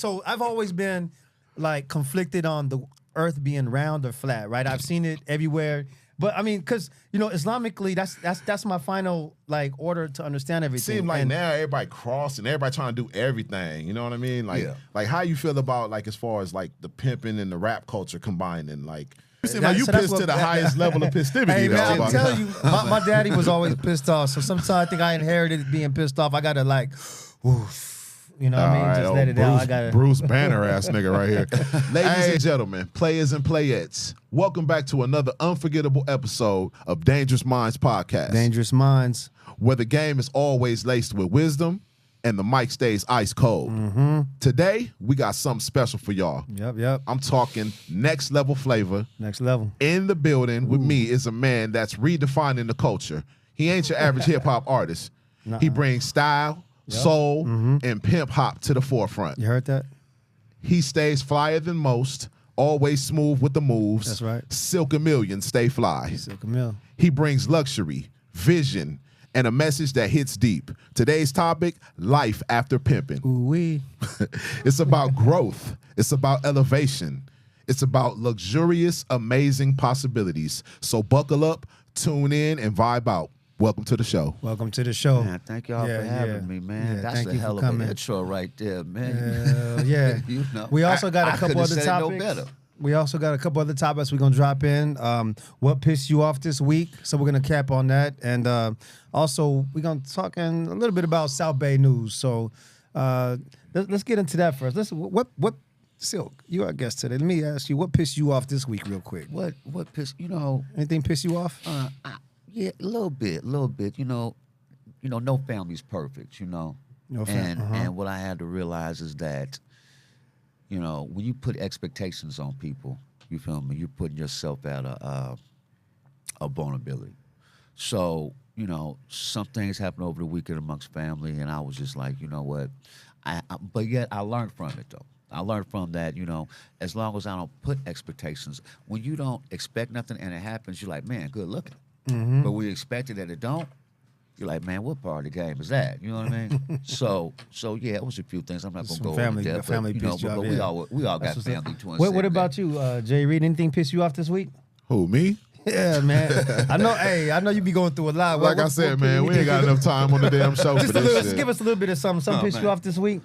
So I've always been like conflicted on the Earth being round or flat, right? I've seen it everywhere. But I mean, because Islamically, that's my final like order to understand everything. Seems like now everybody crossing, everybody trying to do everything. You know what I mean? Like, like how you feel about like as far as like the pimping and the rap culture combining? Like, you seem like you pissed to the highest level of festivity. Hey man, I'm telling you, my daddy was always pissed off. So sometimes I think I inherited being pissed off. I gotta like, woof. You know what I mean? Just let it out. I got Bruce Banner ass nigga right here. Ladies and gentlemen, players and playettes, welcome back to another unforgettable episode of Dangerous Minds Podcast. Dangerous Minds. Where the game is always laced with wisdom and the mic stays ice cold. Today, we got something special for y'all. Yep. I'm talking next level flavor. Next level. In the building with me is a man that's redefining the culture. He ain't your average hip-hop artist. He brings style, soul, and pimp hop to the forefront. You heard that? He stays flyer than most, always smooth with the moves. That's right. Silkamillion StayFly. Silkamillion. He brings luxury, vision, and a message that hits deep. Today's topic, life after pimping. Ooh-wee. It's about growth. It's about elevation. It's about luxurious, amazing possibilities. So buckle up, tune in, and vibe out. Welcome to the show. Welcome to the show. Man, thank y'all for having me, man. Yeah, That's a hell of an intro right there, man. Yeah. You know, We also got a couple other topics. No better. We also got a couple other topics we're going to drop in. What pissed you off this week? So we're going to cap on that. And also, we're going to talk a little bit about South Bay news. So let's get into that first. What Silk, you're our guest today. Let me ask you, what pissed you off this week real quick? What pissed, Anything piss you off? Yeah, a little bit. No family's perfect, No And what I had to realize is that, when you put expectations on people, you feel me, you're putting yourself at a vulnerability. So, some things happened over the weekend amongst family, and I was just like, you know what? But yet I learned from it, though. I learned from that, as long as I don't put expectations, when you don't expect nothing and it happens, you're like, man, good looking. But we expected that it don't. You're like, man, what part of the game is that? You know what I mean? So yeah, it was a few things. I'm not gonna go into depth, but we all got family to us. What about you, JREED? Anything piss you off this week? Who, me? Yeah, man. I know you be going through a lot. Like I said, man, we ain't got enough time on the damn show for this shit. Give us a little bit of something. Something pissed you off this week?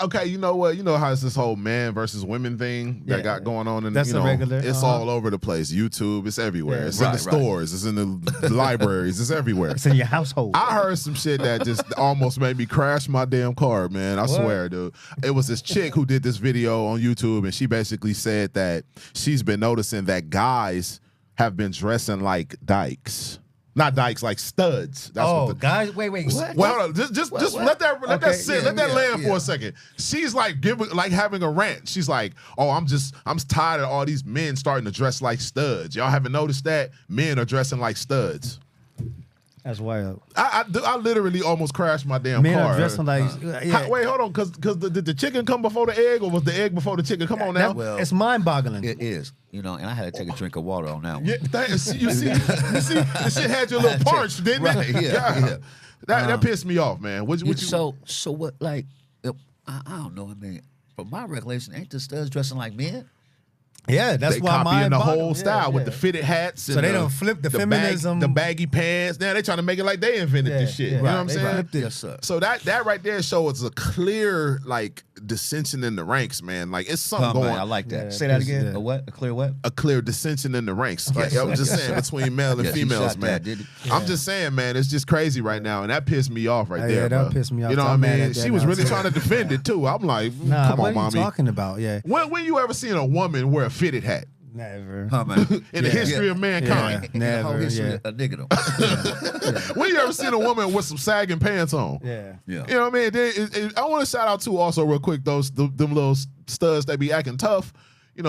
Okay, you know what? You know how it's this whole man versus women thing that got going on, and that's a regular. It's all over the place. YouTube, it's everywhere. It's in the stores. It's in the libraries. It's everywhere. It's in your household. I heard some shit that just almost made me crash my damn car, man. I swear, dude. It was this chick who did this video on YouTube, and she basically said that she's been noticing that guys have been dressing like dykes. Not dykes, like studs. That's what guys, wait. What? Well, hold on. Just let that sit. Let that land for a second. She's like having a rant. She's like, I'm tired of all these men starting to dress like studs. Y'all haven't noticed that? Men are dressing like studs. That's wild. I literally almost crashed my damn car. Men are dressing like... Wait, hold on, because did the chicken come before the egg, or was the egg before the chicken? Come on now. It's mind-boggling. It is. And I had to take a drink of water on that one. Yeah, you see, the shit had you a little parched, didn't it? Right, yeah. That pissed me off, man. So what, like, I don't know, I mean, from my recollection, ain't the studs dressing like men? Yeah, that's they why copying the whole style with the fitted hats. So they don't flip the feminism, the baggy pants. Now they trying to make it like they invented this shit. You know what I'm saying? Yes, sir. So that right there shows a clear like dissension in the ranks, man. Like it's something going. I like that. Say that again. A what? A clear what? A clear dissension in the ranks. Like I'm just saying between male and females, man. I'm just saying, man, it's just crazy right now, and that pissed me off right there. Yeah, that pissed me off. You know what I mean? She was really trying to defend it too. I'm like, come on, what are mommy. you talking about? Yeah. When you ever seen a woman wear a fitted hat? Never. In the history of mankind. Never. A nigga. When you ever seen a woman with some sagging pants on? Yeah. You know what I mean? I want to shout out to also real quick them little studs that be acting tough.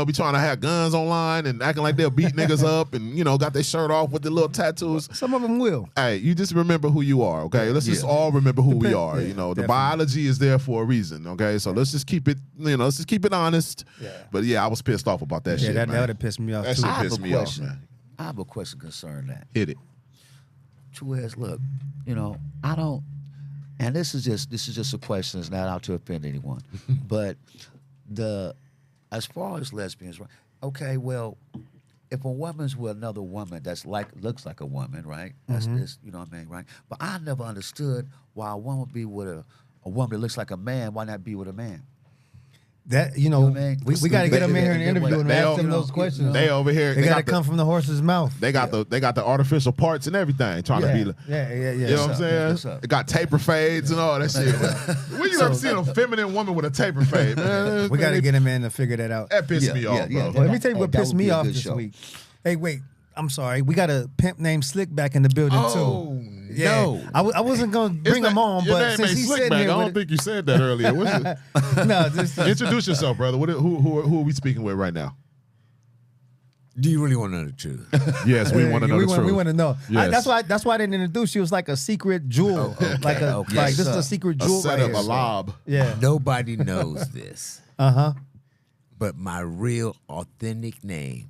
Be trying to have guns online and acting like they'll beat niggas up and, got their shirt off with the little tattoos. Some of them will. Hey, you just remember who you are, okay? Let's just all remember who we are. The biology is there for a reason, okay? So let's just keep it, let's just keep it honest. Yeah. But yeah, I was pissed off about that shit, that man. would have pissed me off That too. shit pissed me off, man. I have a question concerning that. Hit it. True as, look, I don't, and this is just a question. It's not out to offend anyone, but as far as lesbians, right? Okay, well, if a woman's with another woman that's looks like a woman, right? That's this, you know what I mean, right? But I never understood why a woman would be with a woman that looks like a man. Why not be with a man? That You know what I mean? we got to get them in here and interview them and ask them those questions. They over here. They got to come from the horse's mouth. They got the artificial parts and everything. Trying to be. Yeah. You know what I'm saying? It got taper fades and all that shit. When you ever seen a feminine woman with a taper fade, man? We got to get him in to figure that out. That pissed me off, bro. Well, let me tell you what That pissed would be me a off good this show. week. Hey, wait. I'm sorry. We got a pimp named Slick back in the building too. Yeah. no. I wasn't gonna bring him on, your but name since ain't he's Slick sitting back. here, I don't think you said that earlier. no, this Introduce yourself, brother. Who are we speaking with right now? Do you really want to know the truth? Yes, we want to know the truth. We want to know. Yes. That's why I didn't introduce you. It was like a secret jewel, like this is a secret A jewel set right of here. a lob. Yeah. Nobody knows this, but my real authentic name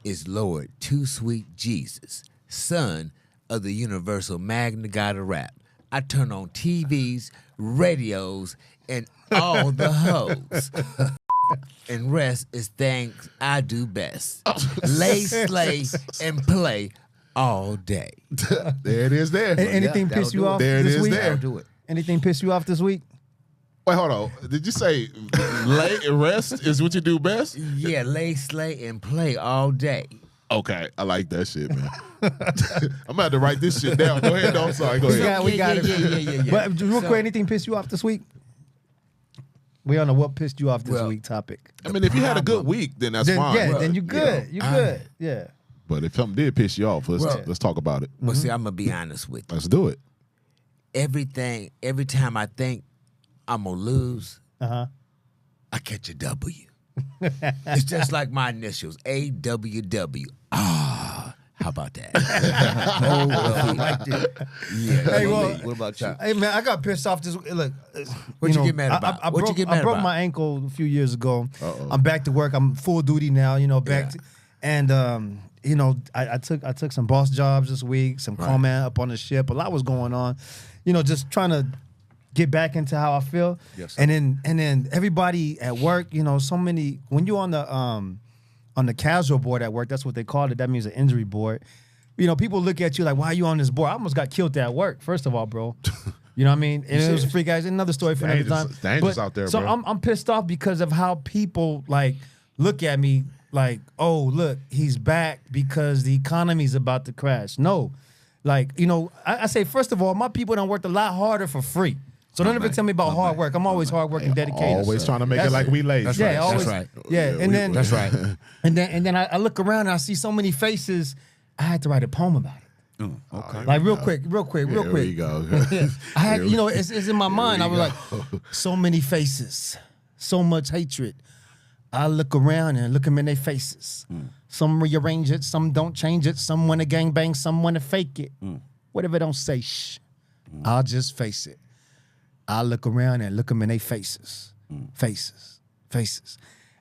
is Lord Too Sweet Jesus, son of the universal Magna God of rap. I turn on TVs, radios, and all the hoes. And rest is things I do best. Lay, slay, and play all day. There it is. There. Anything piss you off There it this is week? there. I'll do it. Anything piss you off this week? Wait, hold on. Did you say lay and rest is what you do best? Yeah, lay, slay, and play all day. Okay, I like that shit, man. I'm about to write this shit down. Go ahead, though. I'm sorry. Go ahead. We got it. Yeah. But real So- quick, anything piss you off this week? We on a what pissed you off this week topic. I mean, if you had a good week, then that's Then, fine. yeah, then you good. You good. Yeah. But if something did piss you off, let's talk about it. But see, I'm going to be honest with you. Let's do it. Every time I think I'm going to lose, Uh-huh. I catch a W. It's just like my initials, AWW. Ah, how about that? I like that. Yeah. Hey, well, What about you? Hey man, I got pissed off this week. Look, What'd you get mad about? I What'd you broke, get I mad broke about? my ankle a few years ago. I'm back to work. I'm full duty now. Back to, and I took some boss jobs this week. Some call man up on the ship. A lot was going on. Just trying to get back into how I feel. Yes, sir. And then everybody at work. So many when you're on the casual board at work. That's what they call it. That means an injury board. People look at you like, why are you on this board? I almost got killed at work, first of all, bro. You know what I mean? And it was a free guys. Another story for another time. It's dangerous out there, so bro. I'm pissed off because of how people look at me like, oh, look, he's back because the economy's about to crash. No. I say, first of all, my people done worked a lot harder for free. So don't ever tell me about hard work. I'm always hard work and dedicated. Always trying to make it like we lazy. That's Yeah, right. always. That's right. Yeah, and then That's right. And then I look around and I see so many faces. I had to write a poem about it. Okay. Like real quick. Here we go. I had, it's in my mind. I was like, so many faces, so much hatred. I look around and look them in their faces. Some rearrange it, some don't change it. Some want to gangbang, some want to fake it. Whatever, don't say shh. I'll just face it. I look around and look them in their faces, faces.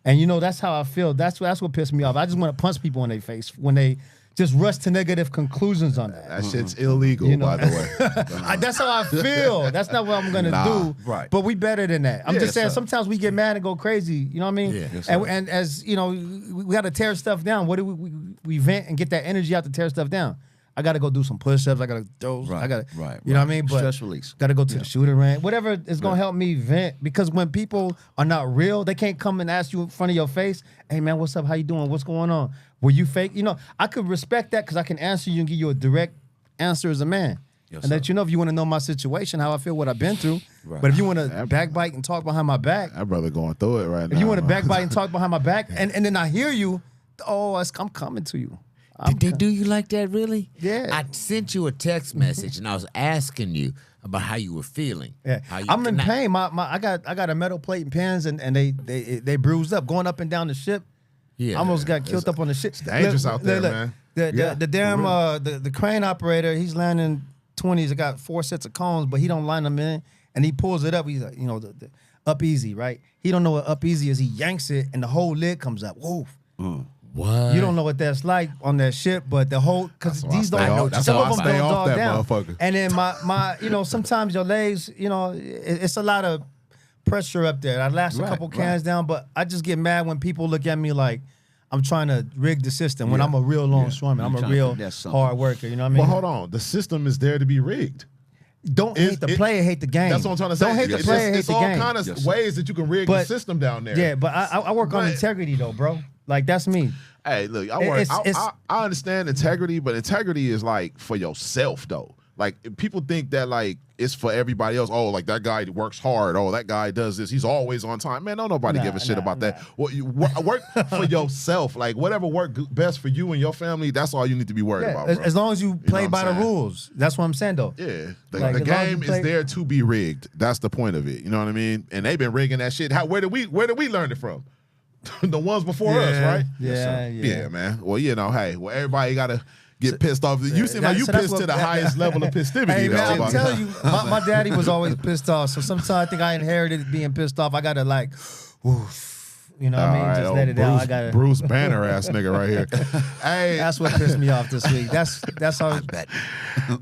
And that's how I feel. That's what pissed me off. I just want to punch people in their face when they just rush to negative conclusions on that. That shit's illegal, by the way. That's how I feel. That's not what I'm gonna do. Right. But we better than that. I'm Yeah, just saying. sir. Sometimes we get mad and go crazy. You know what I mean? Yeah. Yes, and as we got to tear stuff down. What do we vent and get that energy out to tear stuff down? I got to go do some push-ups. I got to those. I got to. Right. You know what I mean? But Stress release. Got to go to the shooting range. Whatever is gonna help me vent. Because when people are not real, they can't come and ask you in front of your face. Hey man, what's up? How you doing? What's going on? Were you fake? I could respect that because I can answer you and give you a direct answer as a man. Yes, And sir. let you know if you want to know my situation, how I feel, what I've been through. Right. But if you want to backbite and talk behind my back, That brother going through it right now. if you want to man. backbite and talk behind my back, and then I hear you, I'm coming to you. Did they do you like that, really? Yeah. I sent you a text message, and I was asking you about how you were feeling. Yeah, How you I'm in connect- pain. I got a metal plate and pins, and they bruised up going up and down the ship. Yeah. I almost got killed up on the ship. It's dangerous out there, man. The damn the crane operator, he's landing 20s. I got 4 sets of cones, but he don't line them in, and he pulls it up. He's like, the up easy, right? He don't know what up easy is. He yanks it, and the whole lid comes up. Whoa. What? You don't know what that's like on that ship, but the whole because That's why I these stay don't. off- that's some why of I them stay don't off dog that down. motherfucker. And then my sometimes your legs, it's a lot of pressure up there. I last a couple cans down, but I just get mad when people look at me like I'm trying to rig the system when I'm a real longshoreman. I'm a real hard worker. You know what I mean? Well, hold on. The system is there to be rigged. Don't hate the player, hate the game. That's what I'm trying to say. Don't hate the player, hate the game. It's all kind of ways that you can rig the system down there. Yeah, but I work on integrity though, bro. Like that's me. Hey, look, I understand integrity, but integrity is like for yourself though. Like people think that like it's for everybody else. Oh, like that guy works hard. Oh, that guy does this. He's always on time. Man, don't nobody give a shit about that. Well, you work for yourself. Like whatever works best for you and your family. That's all you need to be worried about. Bro. As long as you play by the rules. That's what I'm saying though. Yeah, the game is there to be rigged. That's the point of it. You know what I mean? And they've been rigging that shit. Where did we learn it from? The ones before us, right? Yeah, man. Well, you know, hey, everybody gotta get pissed off. You seem like you pissed to the highest level of festivity. Hey, man, I'm telling you, my daddy was always pissed off. So sometimes I think I inherited being pissed off. I gotta like, oof, you know what I mean? Just let it out. I gotta Bruce Banner ass nigga right here. Hey, that's what pissed me off this week. That's how. I bet.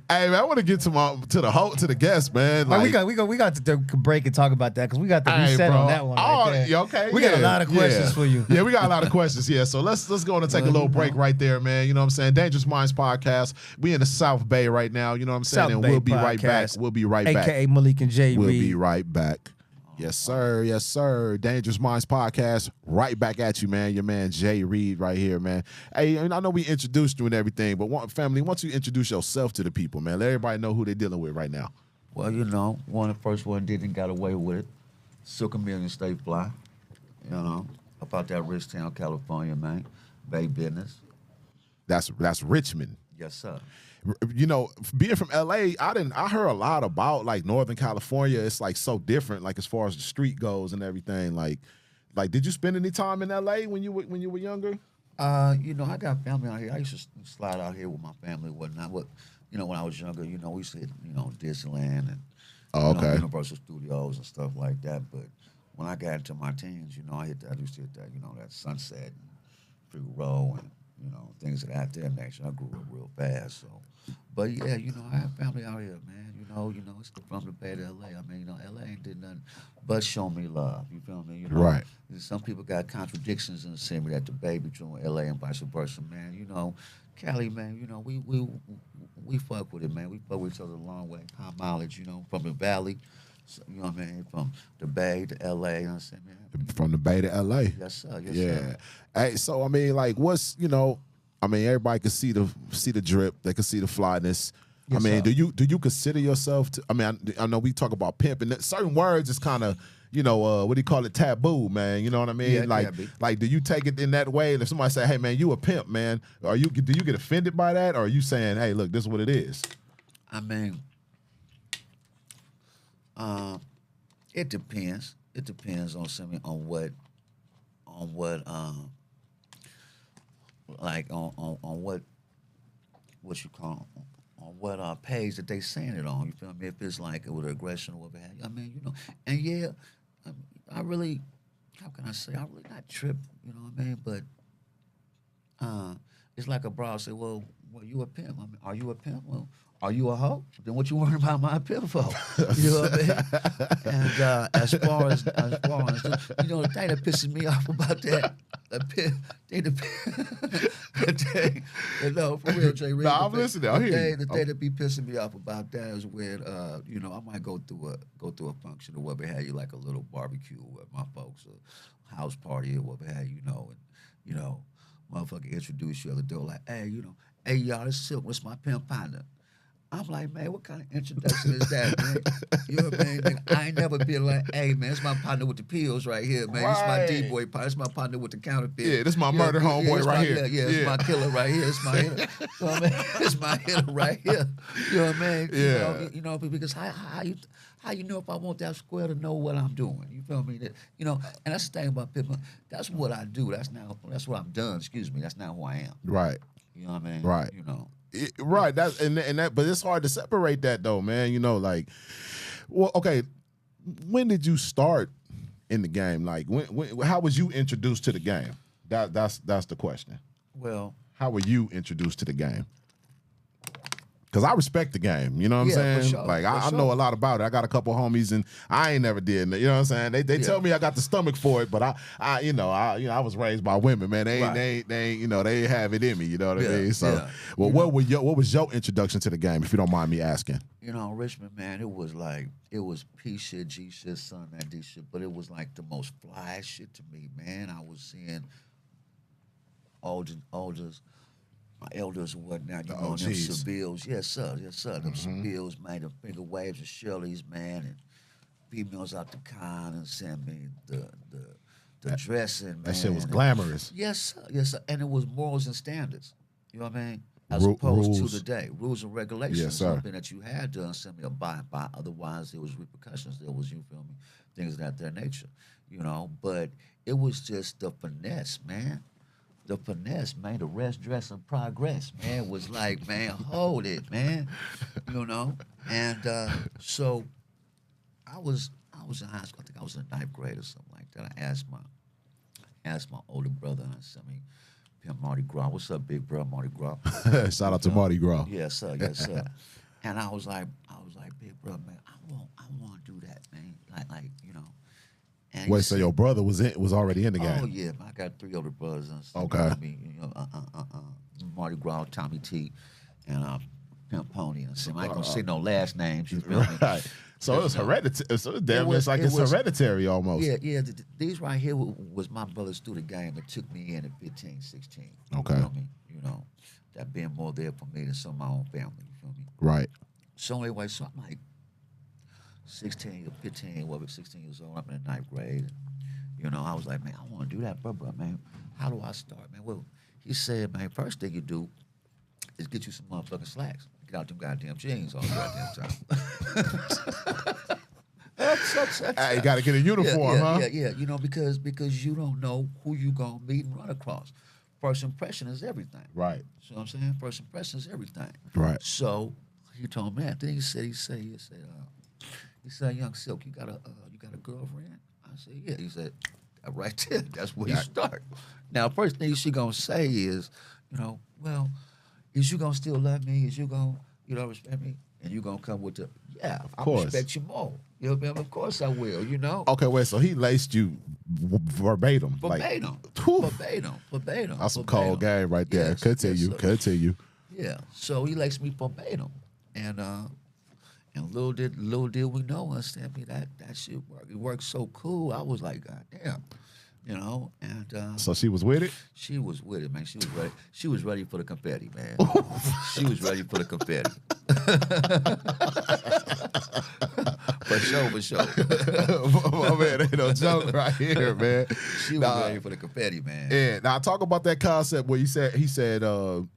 Hey man, I want to get to the guest, man. Like, we got to break and talk about that because we got the reset on that one. Right there. Okay. We got a lot of questions for you. Yeah, we got a lot of questions. Yeah, so let's go and take a little break right there, man. You know what I'm saying? Dangerous Minds podcast. We in the South Bay right now. You know what I'm saying? And we'll be right back. We'll be right back. AKA Malik and JREED. We'll be right back. Yes, sir. Yes, sir. Dangerous Minds podcast. Right back at you, man. Your man JREED right here, man. Hey, and I know we introduced you and everything, but family, once you introduce yourself to the people, man, let everybody know who they're dealing with right now. Well, you know, one of the first one did and got away with it. Silkamillion StayFly. You know, about that rich town, California, man. Bay business. That's Richmond. Yes, sir. You know, being from LA, I heard a lot about like Northern California. It's like so different, like as far as the street goes and everything. Like, did you spend any time in LA when you were younger? You know, I got family out here. I used to slide out here with my family and whatnot. But you know, when I was younger, you know, we used to hit, you know, Disneyland and Universal Studios and stuff like that. But when I got into my teens, you know, I used to hit that, you know, that Sunset and Free Row and, you know, things of that nature. I grew up real fast, so. But yeah, you know, I have family out here, man. You know, it's from the Bay to LA. I mean, you know, LA ain't did nothing but show me love. You feel me? You know, right. Some people got contradictions in the same that the Bay between LA and vice versa, man. You know, Cali, man. You know, we fuck with it, man. We fuck with each other a long way, high mileage. You know, from the Valley. So, you know what I mean? From the Bay to LA, you know what I'm saying, man? From the Bay to LA. Yes, sir. Yes, sir. Hey, so I mean, like, what's, you know, I mean, everybody can see the drip. They can see the flyness. Yes, I mean, sir. do you consider yourself to? I mean, I know we talk about pimping. Certain words is kind of, you know, what do you call it? Taboo, man. You know what I mean? Yeah, like, do you take it in that way? And if somebody say, "Hey, man, you a pimp, man," do you get offended by that, or are you saying, "Hey, look, this is what it is"? I mean, it depends. It depends on something, on what you call, on what page that they saying it on. You feel me? If it's like with aggression or whatever. I mean, you know, and yeah, I really, how can I say? I really not trip. You know what I mean? But it's like a broad say, well, you a pimp? I mean, are you a pimp? Well, are you a hoe? Then what you worrying about my pimp for? You know what I mean? And as far as you know, the thing that pisses me off about that, you know, for real, JREED. No, I'm listening. I hear you. The thing that be pissing me off about that is when, you know, I might go through a function or whatever have you, like a little barbecue with my folks, a house party or whatever have you, know, and you know, motherfucker introduce you at the door like, hey, you know, hey y'all, this Silk, what's my pimp partner? I'm like, man, what kind of introduction is that, man? You know what I mean? Nigga, I ain't never been like, hey, man, it's my partner with the pills right here, man. Right. This my D-boy partner. This my partner with the counterfeit. Yeah, this my murder homeboy right here. Yeah, it's my killer right here. It's my hitter. You know what I mean? It's my hitter right here. You know what I mean? Yeah. You know, because how you know if I want that square to know what I'm doing? You feel me? You know, and that's the thing about people. That's what I do. That's what I've done. Excuse me. That's not who I am. Right. You know what I mean? Right. You know. Right, but it's hard to separate that though, man. You know, like, well, okay, when did you start in the game? Like, how was you introduced to the game? That's the question. Well, how were you introduced to the game? Because I respect the game, you know what I'm saying? For sure, Like, for I sure. know a lot about it. I got a couple homies, and I ain't never did it. You know what I'm saying? They tell me I got the stomach for it, but I was raised by women, man. They ain't, you know, they ain't have it in me. You know what I mean? So, well, what was your introduction to the game, if you don't mind me asking? You know, Richmond, man, it was P shit, G shit, son, that D shit, but it was like the most fly shit to me, man. I was seeing elders, my elders and whatnot, you know, them Seville's, yes sir, them Seville's, man, the finger waves and Shirley's, man, and females out the con and send me the dressing, man. That shit was glamorous. Yes, sir, and it was morals and standards, you know what I mean? As opposed rules. to today, rules and regulations, Yes, sir. something that you had to abide by. Otherwise, there was repercussions. There was, you feel me, things of that nature, you know. But it was just the finesse, man. The finesse, man. The rest, dress, and progress, man, was like, man, hold it, man, you know. And so, I was in high school. I think I was in 9th grade or something like that. I asked my older brother, and I said, Pimp Mardi Gras. What's up, big bro, Mardi Gras? Shout out to Mardi Gras. Yes, sir. And I was like, big bro, man, I want to do that, man. Like, you know. And Wait, so your brother was already in the game? Oh yeah, I got 3 older brothers. And stuff, Okay. You know what I mean? You know, Mardi Gras, Tommy T, and Pimp Pony. And I ain't gonna say no last names. You feel me? Right. So it was hereditary. So it's hereditary almost. Yeah. These right here was my brothers through the game that took me in at 15, 16. Okay. You know what I mean? You know, that being more there for me than some of my own family. You feel me? Right. So anyway, so I'm like 16 or 15, 16 years old. I'm in the 9th grade. And, you know, I was like, man, I want to do that, bro, man. How do I start, man? Well, he said, man, first thing you do is get you some motherfucking slacks. Get out them goddamn jeans all the goddamn time. Hey, you got to get a uniform, huh? Yeah. You know, because you don't know who you gonna meet and run across. First impression is everything. Right. See what I'm saying? First impression is everything. Right. So he told me that. Then he said, Young Silk, you got a girlfriend? I said, yeah. He said, right there, that's where you start. Now, first thing she gonna say is, you know, well, is you gonna still love me? Is you gonna, you know, respect me? And you gonna come with the, I respect you more. You know what I mean? Of course I will, you know? Okay, wait, so he laced you verbatim. Verbatim. That's some cold game right there. Yes, Continue. Yeah. So he laced me verbatim. And little did we know, understand me, that shit worked. It worked so cool. I was like, God damn. You know, and so she was with it? She was with it, man. She was ready. She was ready for the confetti, man. She was ready for the confetti. For sure. Oh, man, ain't no joke right here, man. She was ready for the confetti, man. Yeah. Now talk about that concept where he said, you know,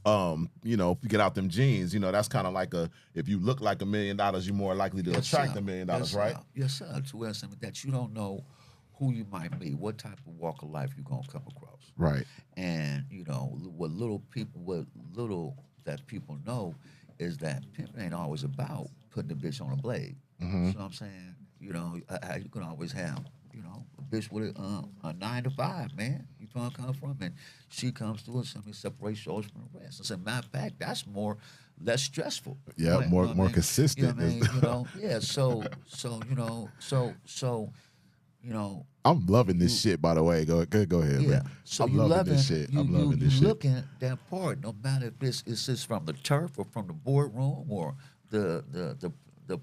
if you get out them jeans, you know, that's kind of like if you look like $1 million, you're more likely to attract $1 million, right? Yes, sir. To where something that you don't know who you might be, what type of walk of life you're gonna come across. Right. And you know, what little that people know is that pimping ain't always about putting the bitch on a blade. Mm-hmm. So I'm saying, you know, you can always have, you know, a bitch with a 9 to 5, man. You know where I come from? And she comes through and something separates yours from the rest. As a matter of fact, that's less stressful. Yeah, right? more You know what I mean? consistent. You know what I mean? You know, yeah. So you know, I'm loving this shit, by the way. Go ahead, man. So I'm loving this shit. I'm loving this shit. Looking at that part, no matter if it's just from the turf or from the boardroom or the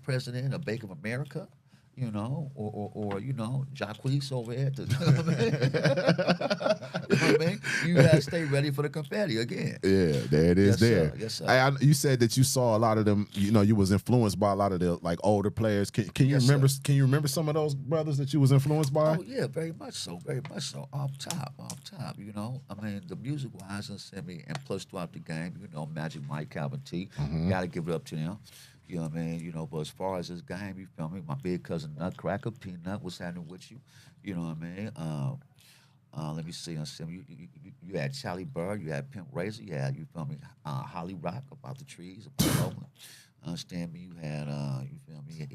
president of Bank of America, you know, or you know, Jacquees over there. You know what I mean? You gotta stay ready for the confetti again. Yeah, there it is. There. Yes, sir. You said that you saw a lot of them. You know, you was influenced by a lot of the like older players. Can you remember? Sir. Can you remember some of those brothers that you was influenced by? Oh yeah, very much so. Off top. You know, I mean, the music wise and semi, and plus throughout the game, you know, Magic Mike, Calvin T. Gotta give it up to them. You know what I mean? You know, but as far as this game, you feel me? My big cousin Nutcracker, Peanut, what's happening with you? You know what I mean? Let me see. You had Charlie Bird, you had Pimp Razor, you feel me? Holly Rock, About the Trees, about Oakland. Understand me? You had, you feel me?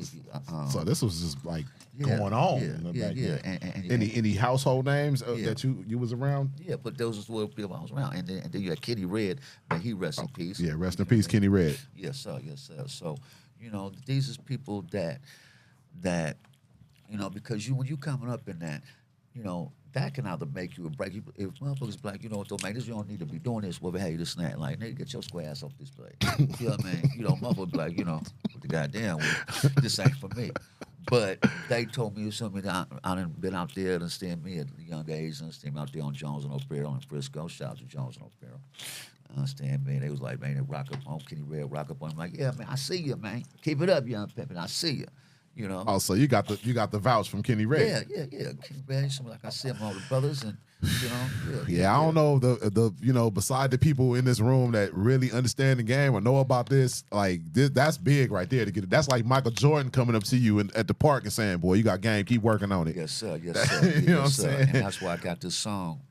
So this was just like Yeah, going on. yeah, back yeah. then. And Any household names Yeah. that you was around? yeah, but those was what people I was around. And then you had Kenny Red, but he rest in peace. Yeah, rest You in feel peace, me? Kenny Red. Yes, sir. Yes, sir. So, you know, these is people that, you know, because when you coming up in that, you know, that can either make you or break you. If motherfuckers like, you know what, though, man, this you don't need to be doing this. Well, hey, this and that. Like, nigga, get your square ass off this place. You know what I mean? You know, motherfuckers be like, you know, what the goddamn, this ain't for me. But they told me something that I done been out there and understand me at a young age, understand me out there on Jones and O'Farrell in Frisco. Shout out to Jones and O'Farrell. Understand me? They was like, man, they rock up on Kenny Red, rock up on him. Like, yeah, man, I see you, man. Keep it up, young pimpin'. I see you. You know. Oh, so you got the vouch from Kenny Red. Yeah. Kenny Red, like I said, my older brothers, and you know. Yeah, I don't know the you know, beside the people in this room that really understand the game or know about this, like that's big right there to get it. That's like Michael Jordan coming up to you at the park and saying, "Boy, you got game, keep working on it." Yes, sir. Yes, sir. You know what I'm saying? And that's why I got this song.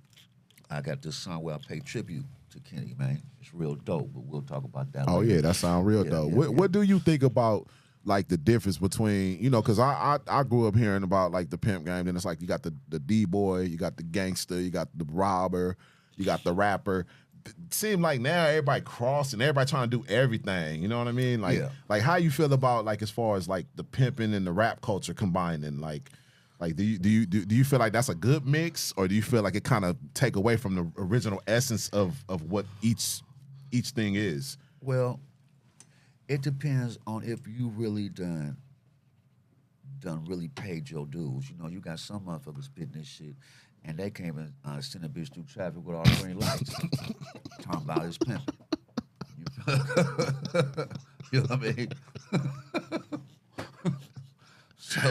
I got this song where I pay tribute to Kenny, man. It's real dope, but we'll talk about that. Oh later. yeah, that sound real dope. What do you think about like the difference between, you know, because I grew up hearing about like the pimp game, then it's like you got the D-boy, you got the gangster, you got the robber, you got the rapper. It seems like now everybody crossing, everybody trying to do everything. You know what I mean? Like how you feel about like as far as like the pimping and the rap culture combining, like do you feel like that's a good mix, or do you feel like it kind of take away from the original essence of what each thing is? Well, it depends on if you really done really paid your dues. You know, you got some motherfuckers spitting this shit, and they came and send a bitch through traffic with all green lights, talking about his pimping. You know what I mean? So,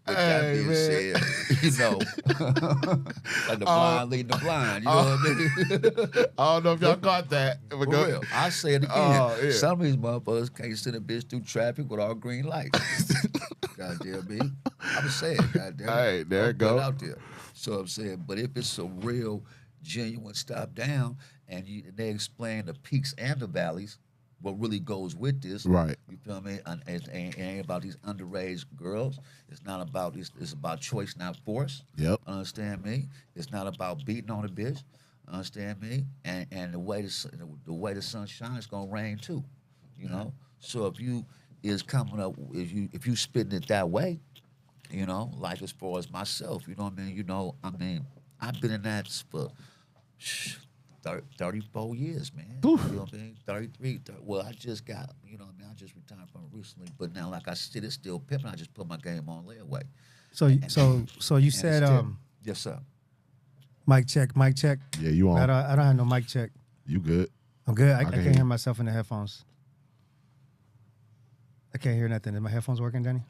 with that being said, you know, like the blind leading the blind, you know what I mean? I don't know if y'all caught that. For real. I say it again. Yeah. Some of these motherfuckers can't send a bitch through traffic with all green lights. Goddamn me. I'm saying, goddamn. All right, there it go. Out there. So I'm saying, but if it's a real, genuine stop down, and they explain the peaks and the valleys, what really goes with this, right? You feel me? And it ain't about these underage girls. It's not about this. It's about choice, not force. Yep. Understand me? It's not about beating on a bitch. Understand me? And the way the sun shines, it's gonna rain too. You know. So if you is coming up, if you spitting it that way, you know, like as far as myself, you know what I mean? You know, I mean, I've been in that for 34 years, man. Oof. You know what I mean? 33. Well, I just got, you know what I mean? I just retired from it recently. But now, like I said, it's still pimping. I just put my game on layaway. So you said, yes, sir. Mic check. Yeah, you on. I don't have no mic check. You good. I'm good. I can can't hear hear myself in the headphones. I can't hear nothing. Is my headphones working, Danny?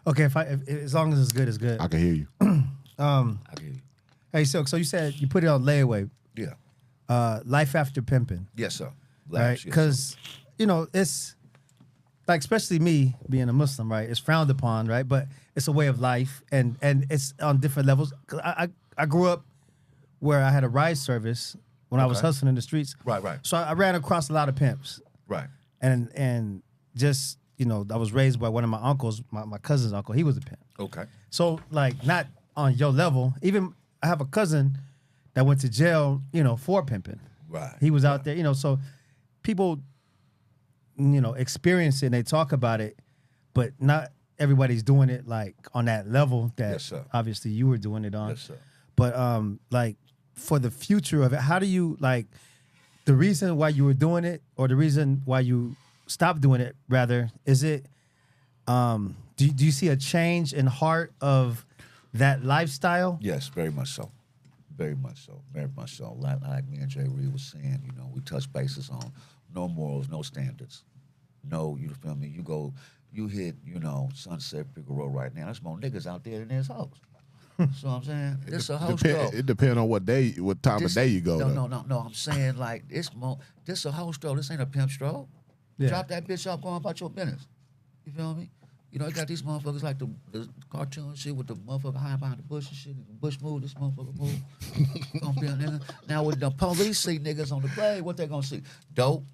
Okay, if as long as it's good, it's good. I can hear you. I get you. Hey, so you said you put it on layaway. Yeah. Life after pimping. Yes, sir. Right? Because, you know, it's like, especially me being a Muslim, right? It's frowned upon, right? But it's a way of life, and it's on different levels. 'Cause I grew up where I had a ride service when I was hustling in the streets. Right. So I ran across a lot of pimps. Right. And just, you know, I was raised by one of my uncles, my cousin's uncle. He was a pimp. Okay. So, like, not on your level. Even I have a cousin that went to jail, you know, for pimping. Right. He was out there, you know, so people, you know, experience it and they talk about it, but not everybody's doing it, like, on that level that Yes, sir. obviously you were doing it on. Yes, sir. But, like, for the future of it, how do you, like, the reason why you were doing it, or the reason why you stopped doing it, rather, is it, do you see a change in heart of that lifestyle? Yes, very much so. Very much so. Very much so. Like me and JREED was saying, you know, we touch bases on no morals, no standards. No, you feel me? You hit, you know, Sunset Figueroa right now. There's more niggas out there than there's hoes. So I'm saying, it's a host though. It depends on what time of day you go. No. I'm saying, like, this a host though. This ain't a pimp stroll. Yeah. Drop that bitch off, going about your business. You feel me? You know, you got these motherfuckers like the cartoon shit with the motherfucker hiding behind the bush and shit. The bush move, this motherfucker move. Gonna be a nigga. Now, when the police see niggas on the blade, what they gonna see? Dope,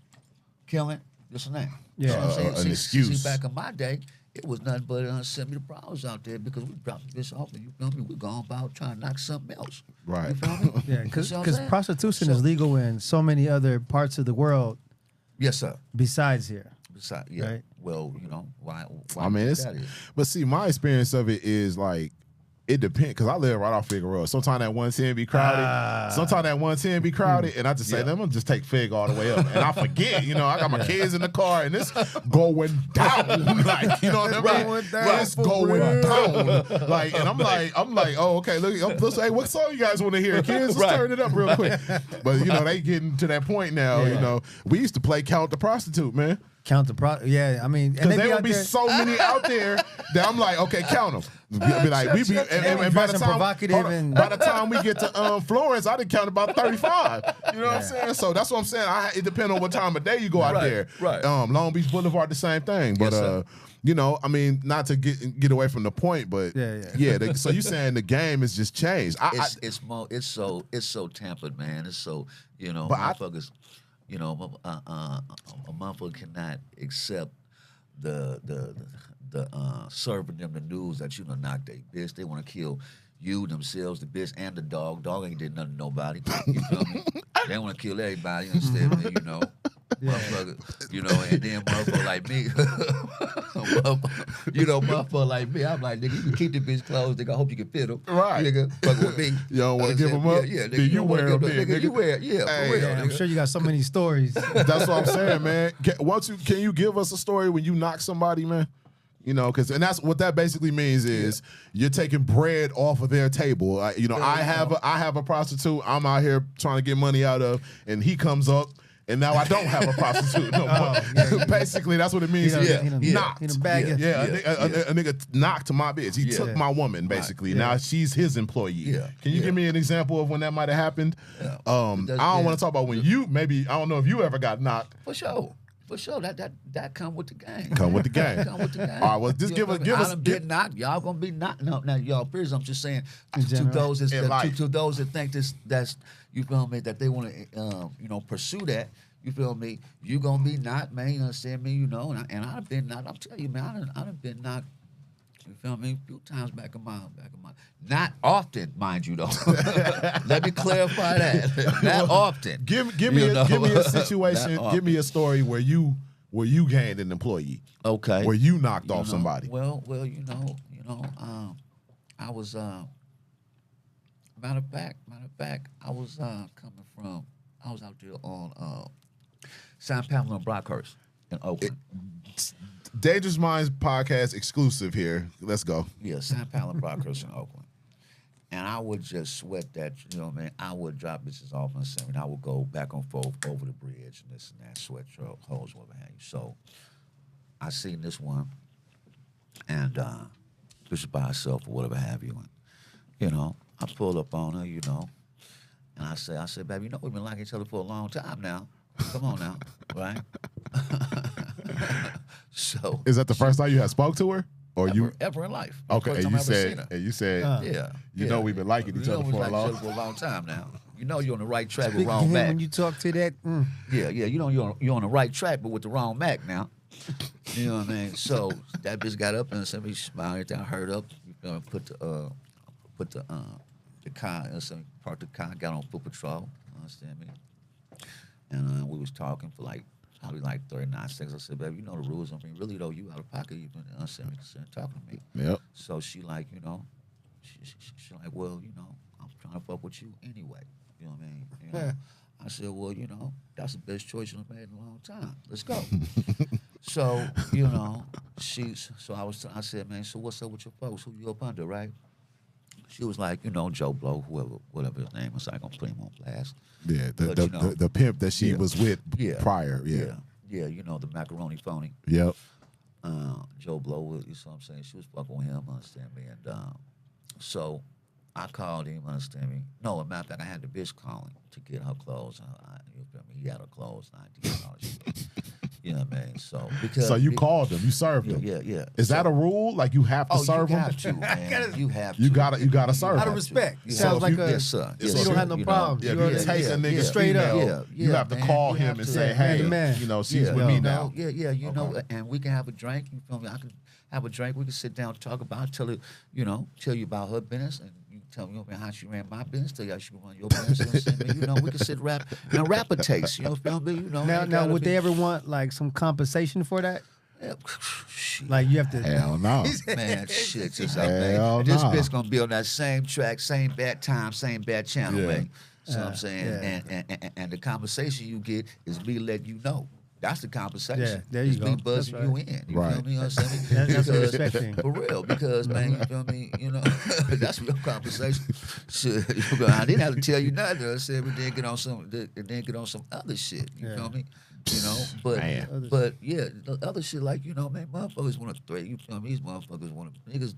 killing. Just a name. Yeah. You know what I'm saying? An excuse. See, back in my day, it was nothing but send me the problems out there because we dropped this off and you feel me? We're going about trying to knock something else. Right. You feel me? Yeah, because You see what I'm saying? prostitution is legal in so many other parts of the world Yes, sir. besides here. Besides, yeah. Right. Well, you know, why I mean, it's, that is? but see, my experience of it is like, it depends, because I live right off Figueroa. Sometimes that 110 be crowded. Sometimes that 110 be crowded, and I just say, I'm going to just take Fig all the way up. And I forget, you know, I got my kids in the car, and it's going down. Like, you know what I mean? It's going down. Like, and I'm like, oh, okay, look, hey, what song you guys want to hear? Kids, let's turn it up real quick. But, you know, they getting to that point now, you know. We used to play Count the Prostitute, man. Count the yeah, I mean, Because there would be so many out there that I'm like, okay, count them. Be like, and by the time, by the time we get to Florence, I done count about 35. You know what I'm saying? So that's what I'm saying. It depends on what time of day you go out there. Right. Long Beach Boulevard, the same thing. But you know, I mean, not to get away from the point, but so you saying the game has just changed? It's so tampered, man. It's so, you know, But motherfuckers. You know, a motherfucker cannot accept the serving them the news that you done knocked they bitch. They want to kill you, themselves, the bitch, and the dog. Dog ain't did nothing to nobody. You feel me? They want to kill everybody instead of me, you know. Motherfucker, you know, and then motherfucker like me, motherfucker like me, I'm like, nigga, you can keep the bitch clothes, nigga, I hope you can fit them. Right. Nigga, fuck with me. You don't want to give them up? Yeah, nigga, then you wear them, nigga. You wear, Hey, for real. I'm sure you got so many stories. That's what I'm saying, man. Can you give us a story when you knock somebody, man? You know, and that's what that basically means is you're taking bread off of their table. You know, I have a prostitute I'm out here trying to get money out of, and he comes up, and now I don't have a prostitute no more. Basically, that's what it means. Knocked. A nigga knocked my bitch. He took my woman, basically. Now she's his employee. Yeah. Can you give me an example of when that might have happened? Yeah. I don't want to talk about when you, maybe, I don't know if you ever got knocked. For sure. For sure, that come with the game. Come with the game. Come with the game. All right, well, just give us. I get knocked. Y'all gonna be knocked. No, now y'all, I'm just saying to those that think that's you feel me, that they want to pursue that. You feel me? You gonna be knocked, man. You understand me? You know, and I've been knocked. I'm telling you, man. I've been knocked. You feel me? A few times back in my. Not often, mind you, though. Let me clarify that. Not often. Give me a situation. Give me a story where you gained an employee. Okay. Where you knocked off somebody. Well, I was matter of fact, I was I was out there on San Pamela and Brockhurst in Oakland. Dangerous Minds podcast exclusive here. Let's go. Yeah, San Pamela and Brockhurst in Oakland. And I would just sweat that, you know what I mean? I would drop bitches off on something. I would go back and forth over the bridge and this and that, sweat holes, whatever have you. So I seen this one, and this is by herself or whatever have you. And, you know, I pulled up on her, you know, and I said, baby, you know, we've been liking each other for a long time now. Come on now, right? So is that the first time you had spoke to her? Or ever in life. Okay, and you said, you know we've been liking each other for a long time now. You know you're on the right track with wrong Mac. When you talk to that, yeah, you know you're on the right track, but with the wrong Mac now. You know what I mean? So that bitch got up and somebody smiled at, hurt up. Put the car, parked the car, got on foot patrol. Understand me? And we was talking for probably 39 seconds. I said, baby, you know the rules. I mean, really though, you out of pocket. You been talking to me. Yep. So she like, you know, she like, well, you know, I'm trying to fuck with you anyway. You know what I mean? You know? I said, well, you know, that's the best choice you've made in a long time. Let's go. So, you know, I said, man, so what's up with your folks? Who you up under, right? She was like, you know, Joe Blow, whatever his name was. I ain't gonna put him on blast. Yeah, the pimp that she was with prior. Yeah, you know, the macaroni phony. Yep. Joe Blow, you know what I'm saying? She was fucking with him, understand me? And so I called him, understand me? No, as a matter of fact, I had the bitch calling to get her clothes. You feel me? He had her clothes, and I did all that shit. You know what I mean? So because So you called them, you served them. Yeah. Is that a rule? Like you have to serve you them? have to, man. You have to. You gotta serve Out them. of respect. You Sounds have like to. a. Yes, sir. You Yes, don't sir. have no You know, problems. Yeah, You if you already- take a nigga straight up. you have to man, call you him have and to. say, Yeah, hey, the man. you know, she's with you me know, now. you know, and we can have a drink. You feel me? I can have a drink. We can sit down and talk about, tell you about her business, and you tell me how she ran my business, tell you how she run your business. You know, we can sit rap a taste. You know, feel me? You know. Now, would they ever want like some compensation for that? Yeah, Like you have to. Hell no. man, shit, just like Hell man, this nah. bitch gonna be on that same track, same bad time, same bad channel, Yeah. man. So I'm saying, yeah. and the conversation you get is me letting you know. That's the conversation. Yeah, there you it's go. me buzzing That's you right. in. You Right. feel me? You know what I'm saying? That's a respect thing. For real, because man, you feel me? You know, that's real conversation. Shit, I didn't have to tell you nothing. I said we didn't get on some other shit. You feel me? You know, but yeah, the other shit like man, motherfuckers want to threat. You feel me? These motherfuckers want to niggas.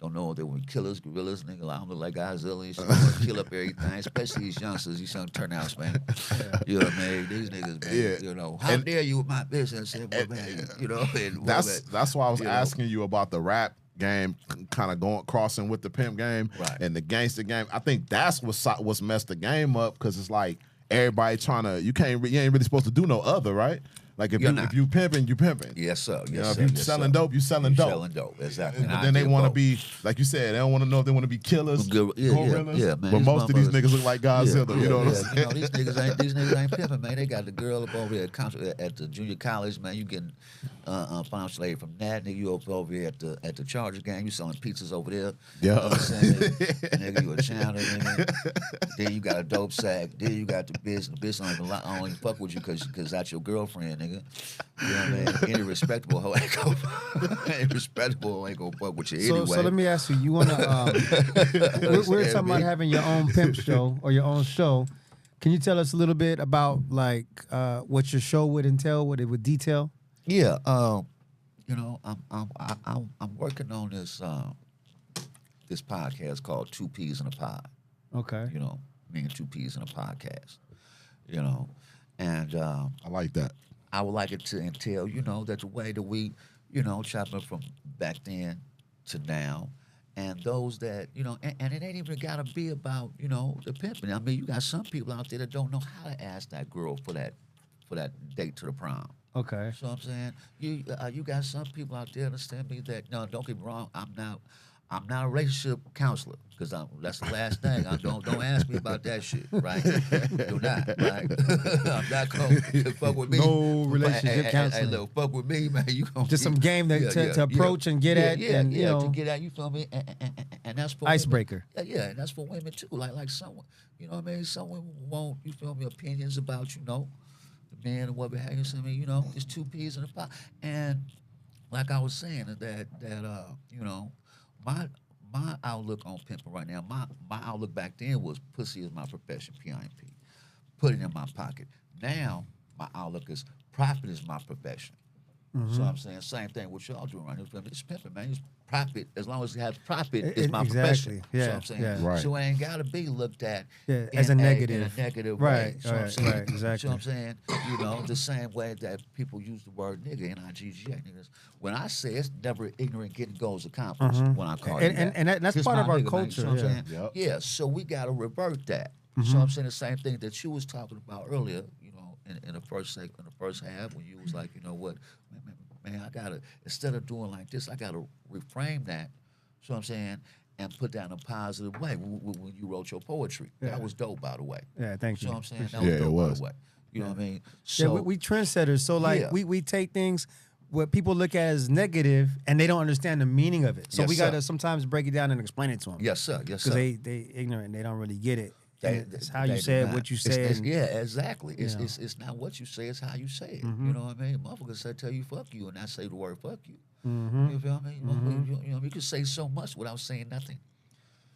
Don't know if they want killers, gorillas, nigga. I don't look like Godzilla and shit. Want to kill up everything, especially these youngsters, these young turnouts, man. You know what I mean? These niggas, man. Yeah. You know, how dare you with my business? And, man, you know, and, That's why I was you know. asking you about the rap game, kind of crossing with the pimp game and the gangster game. I think that's what's messed the game up because it's like everybody trying to. You ain't really supposed to do no other, right? Like if you pimping, you pimping. Yes, sir. You know, Yes, if sir. you Yes, selling sir. dope, you selling dope. Selling dope, exactly. But then they want to be, like you said, they don't want to know if they want to be killers, gorillas. Yeah, man. But most of these niggas look like Godzilla. You know what I'm saying? You know, these niggas ain't pimping, man. They got the girl up over here at the junior college, man. You getting financial aid from that. Nigga, you over here at the Charger game. You selling pizzas over there. Yeah. You know what I'm saying? Nigga, you a channel, nigga. Then you got a dope sack. Then you got the bitch. The bitch don't even fuck with you because that's your girlfriend, nigga. You know what I mean? Any respectable hoe ain't gonna fuck with you anyway. So let me ask you. You wanna? We're talking about having your own pimp show or your own show. Can you tell us a little bit about like what your show would entail? What it would detail? Yeah. You know, I'm working on this podcast called Two Peas in a Pod. Okay. You know, me and Two Peas in a Podcast. You know, and I like that. I would like it to entail, that the way that we, chopping from back then to now, and those that, and it ain't even gotta be about, the pimping. I mean, you got some people out there that don't know how to ask that girl for that date to the prom. Okay. So I'm saying, you got some people out there understand me that don't get me wrong, I'm not a relationship counselor because that's the last thing. Don't ask me about that shit, right? Do not, right? I'm not gonna fuck with me. No relationship counselor. Hey, look, fuck with me, man. You gonna Just some game to approach and get at, and to get at. You feel me? And that's for icebreaker. Women. Yeah, and that's for women too. Like someone, you know what I mean? Some women want, you feel me, opinions about, the man and what behavior. So I mean, it's two peas in a pot. And like I was saying, that my outlook on pimping right now, my outlook back then was pussy is my profession, P-I-M-P. Put it in my pocket. Now, my outlook is profit is my profession. Mm-hmm. So I'm saying same thing what y'all doing right now. It's pimping, man. It's profit. As long as it has profit, it's my profession. Yeah, so I'm saying, Right. so it ain't got to be looked at as a negative. In a negative right, way. So I'm saying, right, exactly. So I'm saying, the same way that people use the word nigga, N-I-G-G-A, niggas. When I say it's never ignorant getting goals accomplished, when I call it that. And that's This part my of our nigga, man. culture. You know what I'm Yeah. saying? Yep. Yeah, so we got to revert that. So I'm saying the same thing that you was talking about earlier, in the first half when you was like, you know what, man, I gotta, instead of doing like this, I gotta reframe that. So I'm saying, and put that in a positive way. When you wrote your poetry, that was dope, by the way. Yeah, thank you. So I'm saying that Yeah, was it dope, was. by the way. You know what I mean? So Yeah, we trendsetters. So like Yeah. we take things what people look at as negative and they don't understand the meaning of it. So Yes, we gotta sir. sometimes break it down and explain it to them. yes, sir, yes, Because sir. they ignorant. They don't really get it. They- And it's how they you do say it, not. what you It's- say. it's- yeah, exactly. It's, know. it's not what you say, it's how you say it. You know what I mean? Motherfuckers say tell you fuck you and I say the word fuck you. You feel me? You can say so much without saying nothing.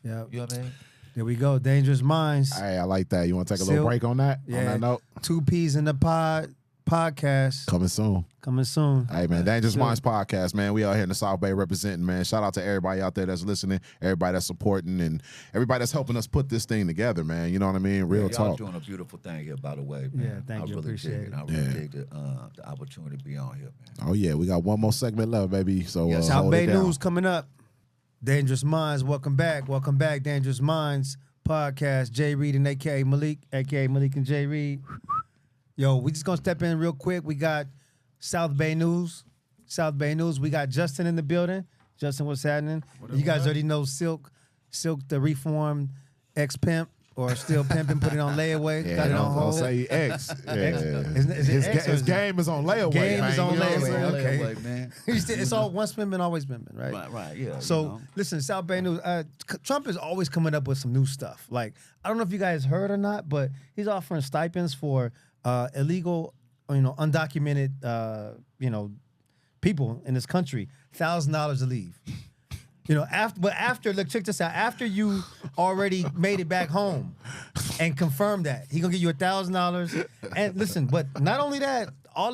Yeah. You know what I mean? There we go. Dangerous Minds. Hey, I like that. You want to take a little Silk. break on that? On Yeah. that note? 2 P's in the pod. podcast. Coming soon. Coming soon. Hey, man, Dangerous Minds podcast, man. We out here in the South Bay representing, man. Shout out to everybody out there that's listening, everybody that's supporting, and everybody that's helping us put this thing together, man. You know what I mean? Real y'all talk. Doing a beautiful thing here, by the way, man. Yeah, thank you. Really Appreciate it. I really dig the opportunity to be on here, man. Oh, yeah. We got one more segment left, baby. So South hold Bay it down. News coming up. Dangerous Minds, welcome back. Welcome back, Dangerous Minds podcast. JREED and AKA Malik, AKA Malik and JREED. Yo, we just gonna step in real quick. We got South Bay News. South Bay News. We got Justin in the building. Justin, what's happening? You guys already know Silk, the reformed ex-pimp, or still pimping, put it on layaway. Yeah, got it on don't hold. say X. Yeah. Is it X or His is it- game is on layaway. Game man. is on You know what I'm layaway, saying? okay. Layaway, man. It's all once pimping, always pimping, right? Right, yeah. So you know. listen, South Bay News. Trump is always coming up with some new stuff. Like, I don't know if you guys heard or not, but he's offering stipends for illegal, undocumented, people in this country, $1,000 to leave. After look, check this out. After you already made it back home and confirmed that, he gonna give you $1,000. And listen, but not only that, all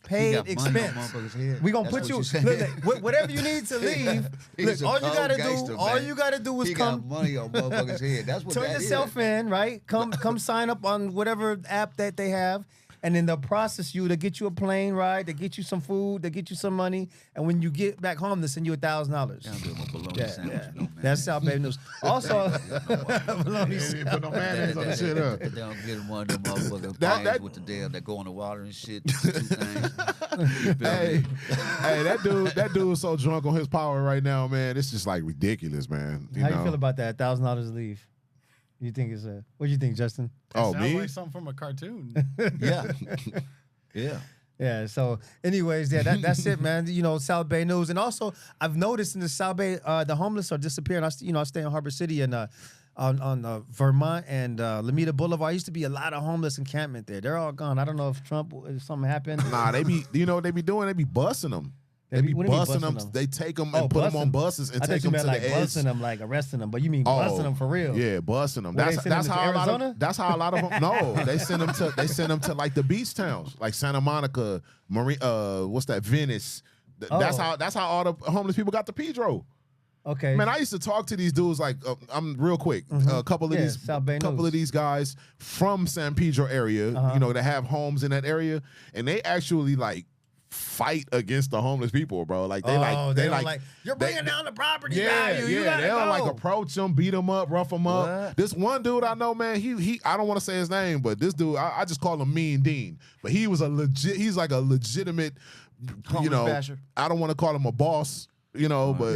paid got money on expense. motherfuckers' head. We gonna That's put what you. you saying. Look, whatever you need to leave. He's Look, a cold gangster, all man. you gotta do is he come. got money on motherfuckers' head. That's what Turn that yourself is. in, right? Come sign up on whatever app that they have, and then they'll process you to get you a plane ride, to get you some food, to get you some money, and when you get back home, they send you $1,000. Yeah, I'm doing my bologna sandwich, you know, man. That's South Bay News. Also, bologna He didn't put no mayonnaise on the shit up. They don't get one of them motherfucking That- things that- with the damn that go in the water and shit. Two things. You feel Hey, me? hey, that dude is so drunk on his power right now, man. It's just like ridiculous, man. how you feel about that $1,000 to leave? You think it's a? What do you think, Justin? Oh, Sounds me? like something from a cartoon. Yeah. Yeah. Yeah. So, anyways, that's it, man. South Bay News, and also I've noticed in the South Bay, the homeless are disappearing. I stay in Harbor City and on Vermont and Lameda Boulevard. Used to be a lot of homeless encampment there. They're all gone. I don't know if something happened. Nah, they be, what they be doing? They be busting them. They be what do you mean busting them. busting them? They take them Oh, and put them on busting. buses and I take thought you them to meant the like edge. busting them, like arresting them. But you mean busting them for real? Yeah, busting them. Where they That's send them to how a lot Arizona? of that's how a lot of them. No, they send them to like the beach towns, like Santa Monica, what's that, Venice. That's how all the homeless people got to Pedro. Okay. Man, I used to talk to these dudes like I'm real quick. A couple of these, South Bay News. of these guys from San Pedro area, that have homes in that area, and they actually like fight against the homeless people, bro. Like they you're bringing down the property yeah, value. You gotta they'll go. like approach them, beat them up, rough them up. What? This one dude I know, man, he I don't want to say his name, but this dude, I just call him Mean Dean. But he's like a legitimate, Homeless basher. I don't want to call him a boss, but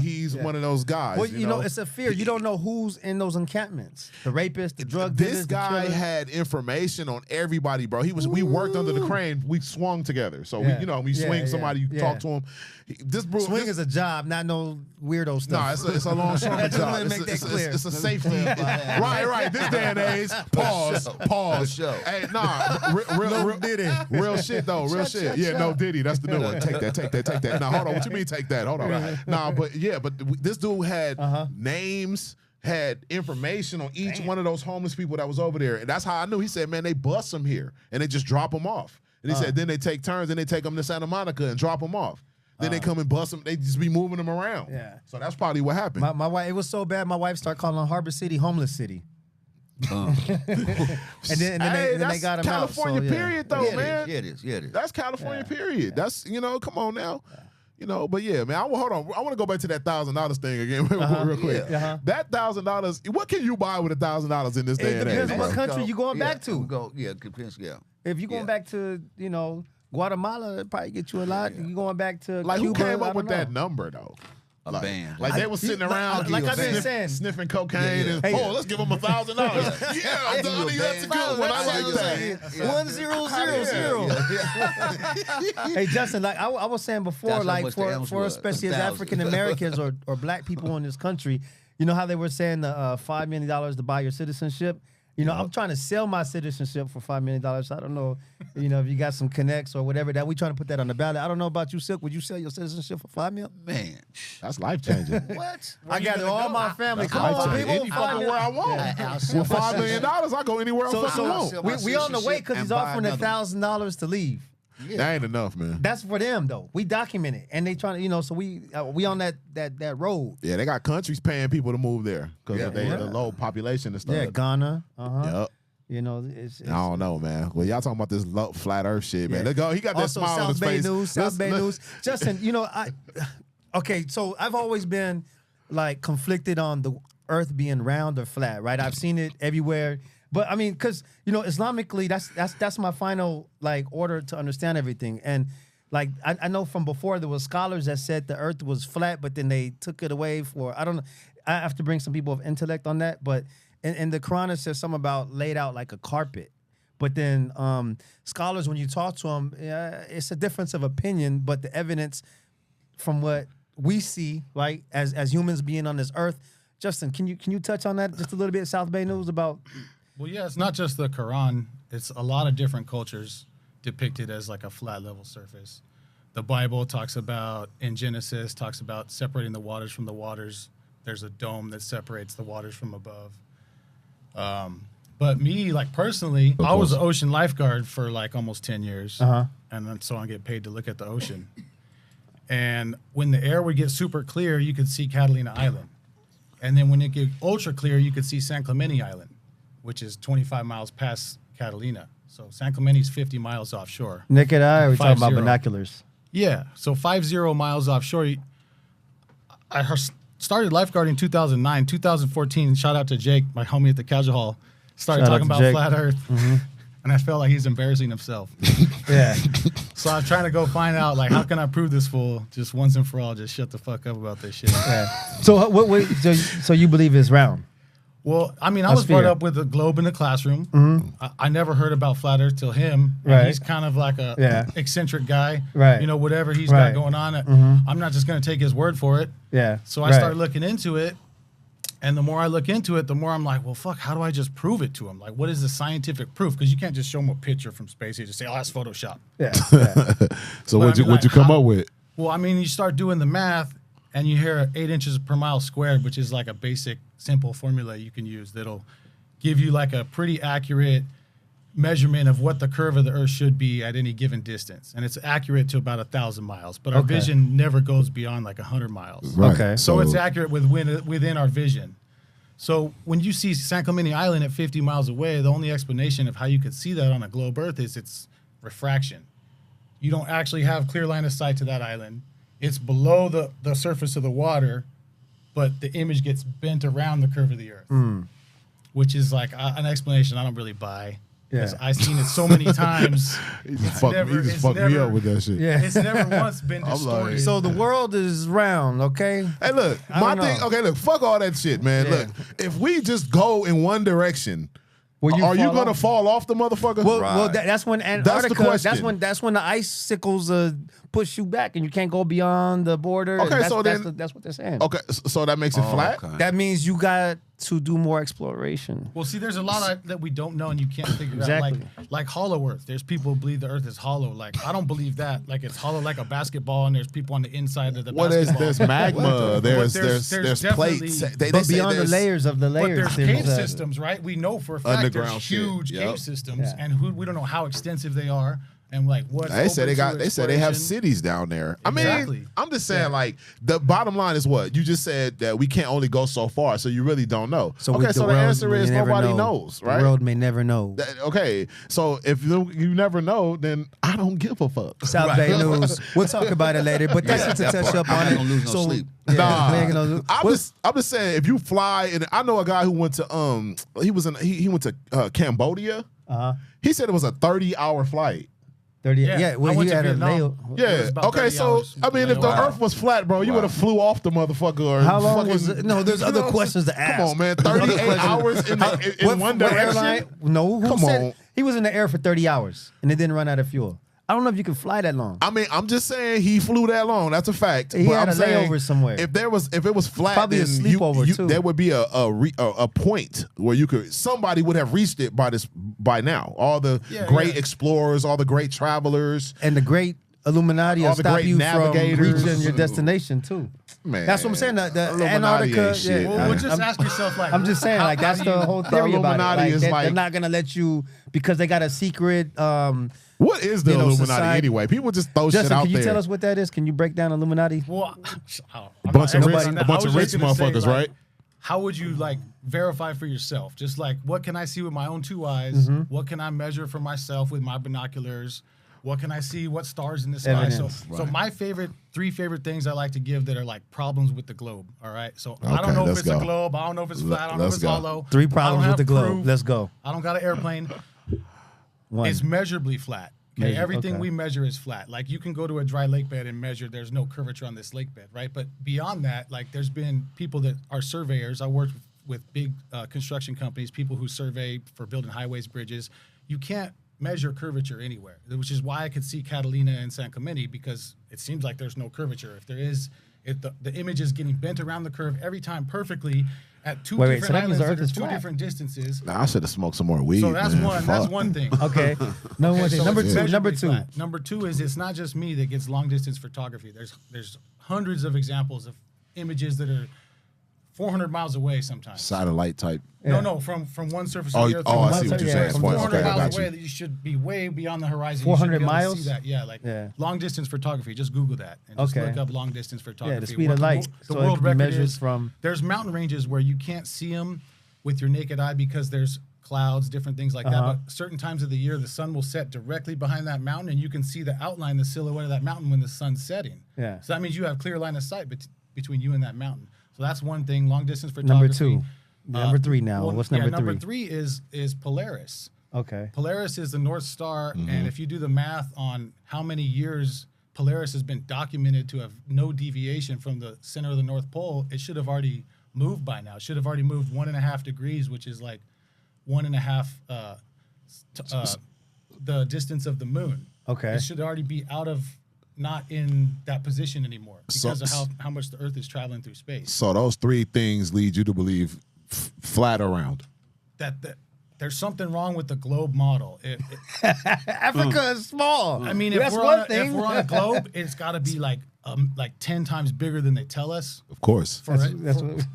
he's one of those guys. Well, it's a fear. You don't know who's in those encampments. The rapists, the drug dealers, This guy the killers. had information on everybody, bro. We worked under the crane. We swung together. So we swing somebody, you talk to him. This bro, Swing is a job, not no weirdo stuff. No, it's a longshoreman I just job. wanted to make that clear. It's a safety. Right. This day and age. Pause. For sure. Hey, real shit though. Real shit. Yeah, no Diddy. That's the new one. Take that. Now hold on. What you mean take that? Hold on. Nah, but this dude had names. Had information on each one of those homeless people that was over there. And that's how I knew. He said, man, they bust them here and they just drop them off. And he said, then they take turns and they take them to Santa Monica and drop them off. Then they come and bust them. They just be moving them around. Yeah. So that's probably what happened. My wife, it was so bad. My wife started calling Harbor City Homeless City. and then they that's got him California out. So, yeah. period though, man. Yeah, it is. That's California period. That's come on now. But yeah, man. Hold on. I want to go back to that $1,000 thing again, real quick. Yeah. That $1,000. What can you buy with $1,000 in this day It and age? depends on what bro? country you going back to. It depends. Yeah. If you're going back to, Guatemala, it probably get you a lot. If you're going back to Like Cuba, who came I up with don't know. that number though? A band. Like they was sitting around, like I've been saying, sniffing cocaine, and Hey. let's give them $1,000. Yeah, I'm done. That's a good one. I like that. 1000. Hey Justin, like I was saying before, That's how like much the M's for was. especially as 1,000. African Americans or black people in this country, you know how they were saying the $5 million to buy your citizenship. You know, I'm trying to sell my citizenship for $5 million. I don't know, you know, if you got some connects or whatever that we trying to put that on the ballot. I don't know about you, Silk. Would you sell your citizenship for $5 million? Man, That's life changing. what? I gather all my family. That's Come on, life people. changing. I go where I want. With $5 million, I go anywhere I fucking want. We on the way because he's offering $1,000 to leave. Yeah. That ain't enough, man. That's for them though. We document it, and they trying to, you know. So we on that road. Yeah, they got countries paying people to move there because of the low population and stuff. Yeah, Ghana. Yep. You know, it's I don't know, man. Well, y'all talking about this flat Earth shit, man. Let's go. He got that also, smile on his face. South Bay News. Justin, you know, okay. So I've always been like conflicted on the Earth being round or flat, right? I've seen it everywhere. But I mean, because you know, Islamically, that's my final like order to understand everything. And like I know from before there was scholars that said the Earth was flat, but then they took it away for I don't know. I have to bring some people of intellect on that. But in the Quran it says something about laid out like a carpet. But then scholars, when you talk to them, it's a difference of opinion. But the evidence from what we see, right, as humans being on this Earth, Justin, can you touch on that just a little bit? South Bay News about. Well, yeah, it's not just the Quran. It's a lot of different cultures depicted as like a flat level surface. The Bible talks about, in Genesis, talks about separating the waters from the waters. There's a dome that separates the waters from above. But me, like personally, I was an ocean lifeguard for like almost 10 years. And then so I get paid to look at the ocean. And when the air would get super clear, you could see Catalina Island. And then when it get ultra clear, you could see San Clemente Island, which is 25 miles past Catalina. So San Clemente's 50 miles offshore. Naked eye, or we talking about binoculars? Yeah, so 50 miles offshore. I started lifeguarding in 2009. 2014, shout out to Jake, my homie at the Casual Hall, started talking about flat Earth. And I felt like he's embarrassing himself. Yeah. So I'm trying to go find out, like, how can I prove this fool just once and for all? Just shut the fuck up about this shit. Yeah. So so you believe it's round? Well, I mean, I was brought up with a globe in the classroom. I never heard about flat Earth till him. And he's kind of like a eccentric guy. Right. You know, whatever he's got going on, I'm not just going to take his word for it. Yeah. So I started looking into it. And the more I look into it, the more I'm like, well, fuck, how do I just prove it to him? Like, what is the scientific proof? Because you can't just show him a picture from space. You just say, oh, that's Photoshop. Yeah. So what'd you come up with? Well, I mean, you start doing the math, and you hear 8 inches per mile squared, which is like a basic, simple formula you can use that'll give you like a pretty accurate measurement of what the curve of the Earth should be at any given distance. And it's accurate to about 1,000 miles. But our vision never goes beyond like 100 miles. Right. Okay. So it's accurate within our vision. So when you see San Clemente Island at 50 miles away, the only explanation of how you could see that on a globe Earth is it's refraction. You don't actually have clear line of sight to that island. It's below the surface of the water, but the image gets bent around the curve of the Earth, which is like an explanation I don't really buy. Because I've seen it so many times. He just fucked me up with that shit. Yeah. It's never once been distorted. like- So the world is round, okay? Hey, look, my thing. Okay, look, fuck all that shit, man. Yeah. Look, if we just go in one direction, are you gonna fall off the motherfucker? Well, that's when Antarctica. question. That's when the icicles push you back, and you can't go beyond the border. Okay, that's, so that's then- that's what they're saying. Okay, so that makes it flat. Okay. That means you got to do more exploration. Well, see, there's a lot that we don't know and you can't figure Exactly. out. Like hollow Earth. There's people who believe the Earth is hollow. Like, I don't believe that. Like, it's hollow like a basketball, and there's people on the inside of the Well, basketball. there's magma. There's definitely- plates. They But say beyond the there's- layers of the But layers, there's cave systems, right? We know for a fact Underground there's shit. huge Yep. cave systems, Yeah. and we don't know how extensive they are, and like what. They said they have cities down there. I Exactly. mean, I'm just saying, like, the bottom line is what you just said, that we can't only go so far, so you really don't know. So the answer is nobody knows, right? The world may never know. Okay, so if you never know, then I don't give a fuck. South Bay News. We'll talk about it later, but that's just to touch up on I'm it. not gonna lose no sleep. Nah, we ain't gonna- I'm just saying, if you fly, and I know a guy who went to he went to Cambodia. He said it was a 30-hour flight. 30. Yeah, Yeah, well, I went you to had a Vietnam. layover. Yeah. was about Okay. 30 So hours. I mean, if the Earth was flat, bro, you would have flew off the motherfucker. Or How long fucking, was it? No, there's other questions to ask. Come on, man. There's other 38 questions. hours in What one direction. airline? No, who Come said on. he was in the air for 30 hours and it didn't run out of fuel? I don't know if you can fly that long. I mean, I'm just saying he flew that long. That's a fact. He had a layover somewhere. If it was flat, Probably a then sleepover, too. there would be a point where somebody would have reached it by now. All the great explorers, all the great travelers, and the great Illuminati will all the stop great you navigators. from reaching your destination too. Man, that's what I'm saying. The Illuminati Antarctica. ain't shit. Well, just ask yourself, like, I'm just saying, like, that's the whole theory about it. Illuminati is They're not gonna let you because they got a secret. What is the Illuminati society. anyway? People just throw Justin, shit out can you there. tell us what that is? Can you break down Illuminati? Well, A bunch of rich motherfuckers, like, right? How would you like verify for yourself? Just like, what can I see with my own 2 eyes? Mm-hmm. What can I measure for myself with my binoculars? What can I see? What stars in the sky? Evidence. So my three favorite things I like to give that are like problems with the globe. All right. So I don't know if it's a globe. I don't know if it's flat. I don't know if it's hollow. 3 problems I don't with the have globe. proof. Let's go. I don't got an airplane. 1. It's measurably flat. Okay, everything okay. we measure is flat. Like you can go to a dry lake bed and measure there's no curvature on this lake bed, right? But beyond that, like there's been people that are surveyors. I worked with big construction companies, people who survey for building highways, bridges. You can't measure curvature anywhere, which is why I could see Catalina and Silkamillion, because it seems like there's no curvature. If there is, if the image is getting bent around the curve every time perfectly at two Wait, different so that means islands the Earth that are is two flat. different distances. Nah, I should have smoked some more weed. So that's man. one. Fuck. That's one thing. Okay. Number one thing. So Number it's two. Number measurably 2. flat. Number 2 is it's not just me that gets long distance photography. There's hundreds of examples of images that are 400 miles away sometimes. Satellite type. Yeah. No, from one surface Oh, to the other. oh, I From see what you're Yeah, saying. from 400 Okay, I miles got away you. that you should be way beyond the horizon. 400 you should be able to miles? see that. Yeah, like long distance photography. Just Google that and just Okay. look up long distance photography. Yeah, the speed What of light. The So it world can be record measured is from. there's mountain ranges where you can't see them with your naked eye because there's clouds, different things like Uh-huh. that. But certain times of the year, the sun will set directly behind that mountain, and you can see the outline, the silhouette of that mountain when the sun's setting. Yeah. So that means you have clear line of sight between you and that mountain. So that's one thing. Long distance Number photography. 2. Number 3 now. What's number 3? Number 3 is Polaris. Okay. Polaris is the North Star, Mm-hmm. and if you do the math on how many years Polaris has been documented to have no deviation from the center of the North Pole, it should have already moved by now. It should have already moved 1.5 degrees, which is like 1.5 the distance of the moon. Okay. It should already be out of not in that position anymore because of how much the Earth is traveling through space. So those 3 things lead you to believe flat around. That there's something wrong with the globe model. Africa is small. I mean, if that's we're, one on thing. if we're on a globe, it's got to be like 10 times bigger than they tell us. Of course. That's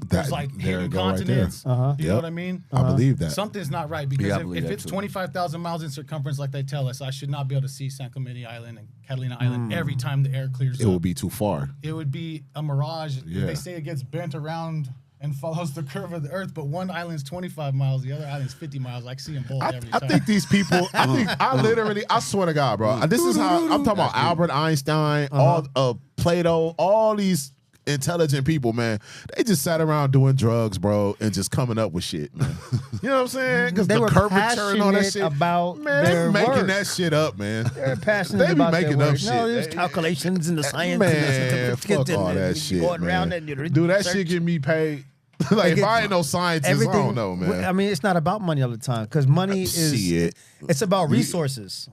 There's like there you hidden go right there. continents. Uh-huh. You know Yep. what I mean? I believe that. Something's not right because Yeah, I if believe that it's too. 25,000 miles in circumference like they tell us, I should not be able to see Silkamillion Island and Catalina Island every time the air clears It up. will be too far. It would be a mirage. Yeah. They say it gets bent around and follows the curve of the Earth, but one island's 25 miles, the other island's 50 miles. I see them both every I time. think these people, I swear to God, bro. This is how I'm talking about Albert Einstein, all Plato, all these intelligent people, man. They just sat around doing drugs, bro, and just coming up with shit, man. You know what I'm saying? Because They the were curvature and all that passionate shit. about Man, their they making work. that shit up, man. They're passionate They be about making their up work. shit. No, there's They- calculations and the science. Man, and the fuck all that shit, going around man. and Dude, that shit get me paid. Like, if I ain't no scientist, I don't know, man. I mean, it's not about money all the time because money is. Shit. It's about resources.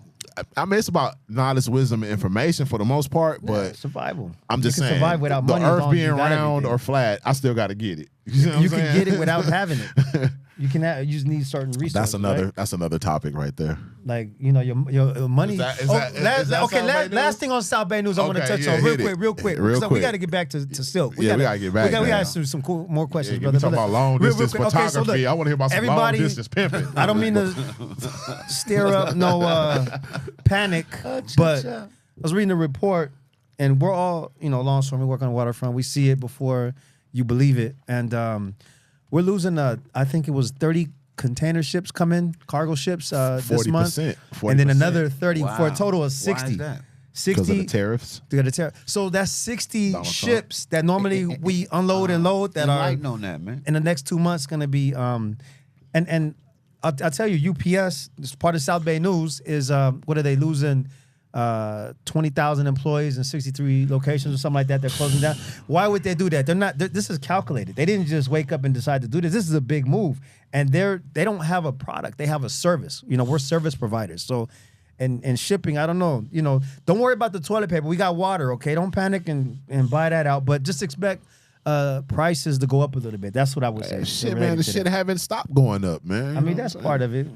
I mean, it's about knowledge, wisdom, and information for the most part, but survival. I'm just you can saying, survive without the money. as Earth long as being you got round everything. or flat, I still got to get it. You know what You I'm can saying? get it without having it. You can have. You just need certain resources. That's another topic right there. Like your money. Is that South Bay news? Last thing on South Bay news I want to Okay, touch yeah, on real hit quick, it. real quick. Real So we quick. got to get back to Silk. Yeah, we gotta get back We now. got some cool more questions, Yeah, brother. talking about long Real distance quick. Okay, so photography. look, I want to hear about some long everybody- distance pimping. I don't mean to stir up no panic, but I was reading a report, and we're all, long storm, we work on the waterfront. We see it before you believe it. And we're losing, I think it was 30 container ships come in, cargo ships this month. 40%. And then another 30 for a Wow. total of Why is 60. that? 60 Because of the tariffs. they gotta tear. So that's 60 Donald Trump. ships that normally we unload and load that are Enlighten on that, man. in the next 2 months going to be and I'll tell you, UPS, this is part of South Bay News, is what are they losing 20,000 employees in 63 locations or something like that. They're closing down. Why would they do that? This is calculated. They didn't just wake up and decide to do this. This is a big move, and they don't have a product. They have a service. We're service providers. So and shipping, I don't know. You know, don't worry about the toilet paper. We got water, okay? Don't panic and buy that out, but just expect prices to go up a little bit. That's what I would say. Shit, man, the shit haven't stopped going up, man. I mean, that's part of it.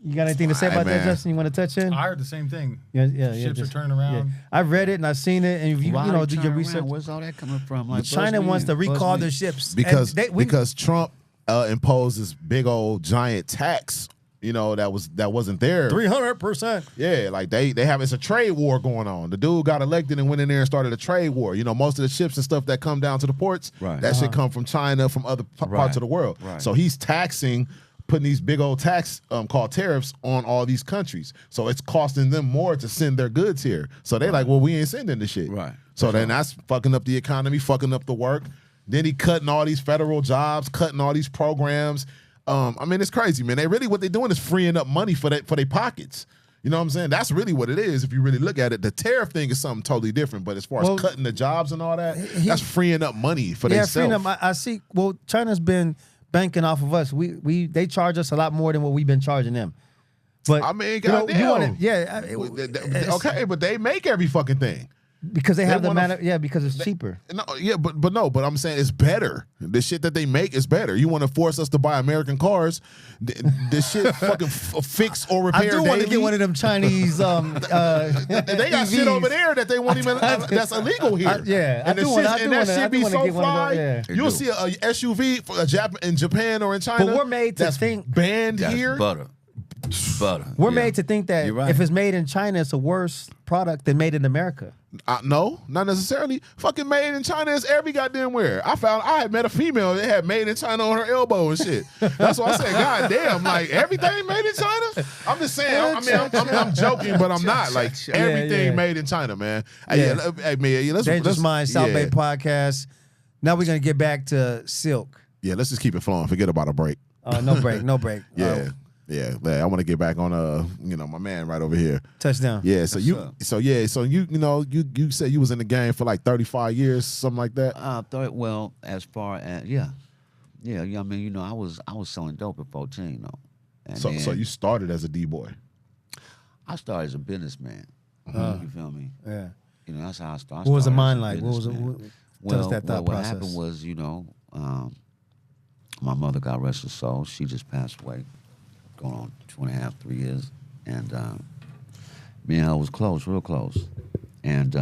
You got anything to say about that, Justin? You want to touch in? I heard the same thing. Yeah. Ships are turning around. Yeah. I've read it and I've seen it, and if you know, did your research. Where's all that coming from? Like, China wants to recall their ships because Trump imposed this big old giant tax. You know, that wasn't there. 300%. Yeah, like they have, it's a trade war going on. The dude got elected and went in there and started a trade war. You know, most of the ships and stuff that come down to the ports, that shit come from China, from other parts of the world. Right. So he's putting these big old tax called tariffs on all these countries. So it's costing them more to send their goods here. So they're like, well, we ain't sending the shit. Right. So then that's fucking up the economy, fucking up the work. Then he cutting all these federal jobs, cutting all these programs. I mean, it's crazy, man. What they're doing is freeing up money for their pockets. You know what I'm saying? That's really what it is. If you really look at it, the tariff thing is something totally different. But as far as cutting the jobs and all that, that's freeing up money for themselves. Yeah, freeing up. I see. Well, China's been banking off of us. They charge us a lot more than what we've been charging them. But I mean, goddamn. Okay, but they make every fucking thing. Because they have because it's cheaper. But I'm saying it's better. The shit that they make is better. You want to force us to buy American cars? The shit fucking fix or repair. I do want to get one of them Chinese. They got shit over there that they won't even. That's illegal here. That shit be so fly. You'll see a SUV in Japan or in China. But we're made to think banned here. Butter. We're made to think that if it's made in China, it's a worse product than made in America. No, not necessarily. Fucking made in China is every goddamn where. I had met a female that had made in China on her elbow and shit. That's why I said, God damn, like everything made in China. I'm just saying. I mean, I'm joking, but I'm not. Like everything made in China, man. Dangerous Minds, South Bay podcast. Now we're gonna get back to Silk. Yeah, let's just keep it flowing. Forget about a break. No break. Yeah, I want to get back on my man right over here. Touchdown. Yeah, so you said you was in the game for like 35 years, something like that. Well, as far as I mean, I was selling dope at 14, though. And so you started as a D-boy. I started as a businessman. You feel me? Yeah. That's how I started. What was the mind like? Tell us that thought what process. happened was, my mother, God rest her soul, she just passed away. Going on 2.5, 3 years, and me and her was close, real close, and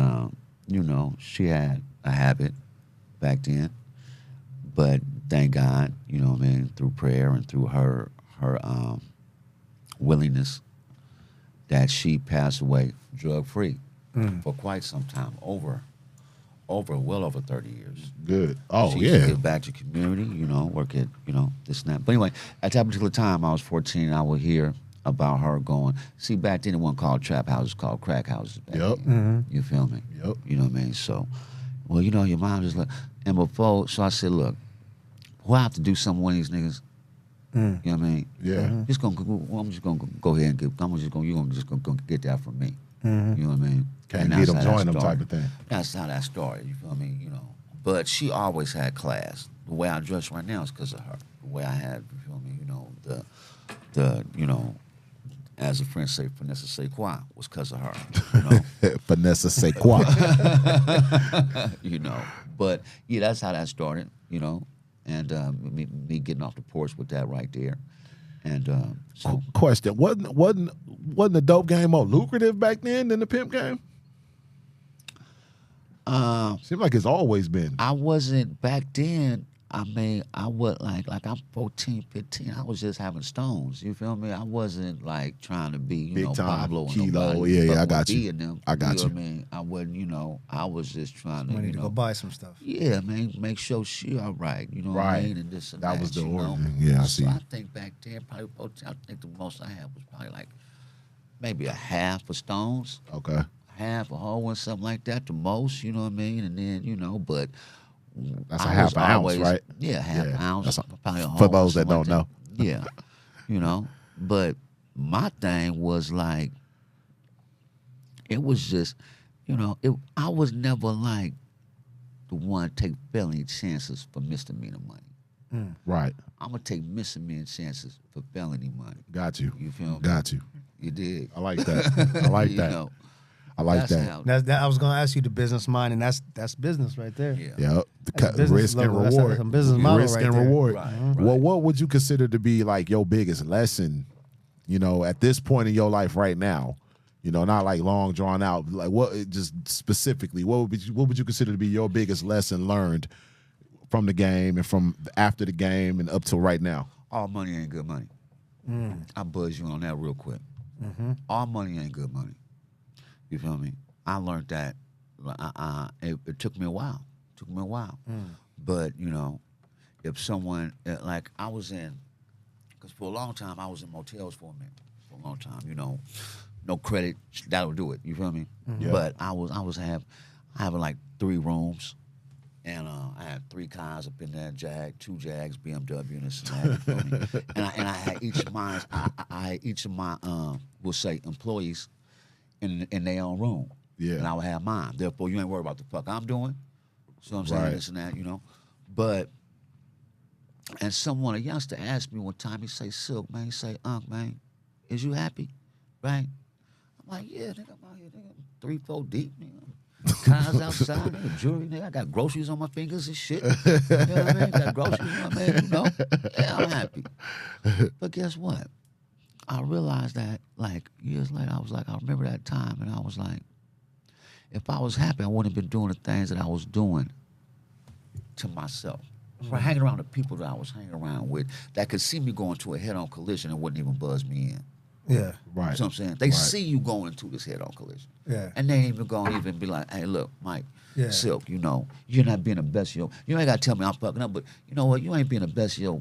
she had a habit back then, but thank God, through prayer and through her willingness, that she passed away drug free for quite some time, well over 30 years. Good. She used to give back to community, work at, this and that. But anyway, at that particular time, I was 14, I would hear about her going. See, back then it wasn't called trap houses, called crack houses. You feel me? Yep. You know what I mean? So, well, your mom just like, and before, so I said, look, we'll have to do something with these niggas. You know what I mean? Yeah. I'm just gonna go ahead and you're just gonna get that from me. You know what I mean? Can't beat them, join them type of thing. That's how that started, you feel me? But she always had class. The way I dress right now is because of her. The way I had, you feel me, as a friend say, finesse say quoi, was because of her. Finesse say quoi. But yeah, that's how that started, and me getting off the porch with that right there. And so question, wasn't the dope game more lucrative back then than the pimp game? Seems like it's always been. I wasn't back then. I mean, I was like I'm 14, 15. I was just having stones. You feel me? I wasn't like trying to be, Big time, Pablo Kilo. Nobody, Yeah, I got you. I got you. What I mean? I wasn't, I was just trying to go buy some stuff. Yeah, man, make sure she all right. You know what I mean? And this and that. That was the order. Know? Yeah, I see. So I think back then, probably 14, I think the most I had was probably like maybe a half of stones. Okay. Half a whole one, something like that, the most. You know what I mean? And then, but. That's a half an ounce, right? Yeah, half an ounce. Probably a whole for those that don't know. Yeah, But my thing was like, it was just, I was never like the one to take felony chances for misdemeanor money. Right. I'm gonna take misdemeanor chances for felony money. Got you. You feel me? Got you. You dig? I like that. I like You that. know, I like that's that. how- That I was gonna ask you the business mind, and that's business right there. yeah. Yeah, That's business risk and level. That's reward. some business model Risk right and there. reward. Right, Well, what would you consider to be like your biggest lesson? You know, at this point in your life right now, you know, not like long drawn out. Like what? Just specifically, what would you consider to be your biggest lesson learned from the game and from after the game and up till right now? All money ain't good money. I buzz you on that real quick. All money ain't good money. You feel me? I learned that. It took me a while. But you know, if someone like I was in, because for a long time I was in motels for a minute. For a long time, you know, no credit, that'll do it. You feel me? Yeah. But I having like 3 rooms. And I had 3 cars up in there, 2 Jags, BMW, and this and that. You feel me? and I had each of mine. I had each of my we'll say employees in their own room. Yeah. And I would have mine. Therefore, you ain't worried about the fuck I'm doing. So I'm saying Right. this and that, you know. But and a youngster asked me one time. He say, "Silk, man," he say, "Unc, man, is you happy?" Right? I'm like, "Yeah, nigga, I'm out here, nigga, 3, 4 deep, nigga." Cars outside, nigga, jewelry, nigga. I got groceries on my fingers and shit. You know what I mean? Got groceries on my man, you know? Yeah, I'm happy. But guess what? I realized that, like, years later, I remember that time, and I was like, if I was happy, I wouldn't have been doing the things that I was doing to myself. For hanging around the people that I was hanging around with that could see me going to a head-on collision and wouldn't even buzz me in. Yeah. Right. You know what I'm saying? They see you going into this head-on collision. Yeah. And they ain't even going to even be like, hey, look, Mike, Yeah. Silk, you know, you're not being the best of your... You ain't got to tell me I'm fucking up, but you know what? You ain't being the best of your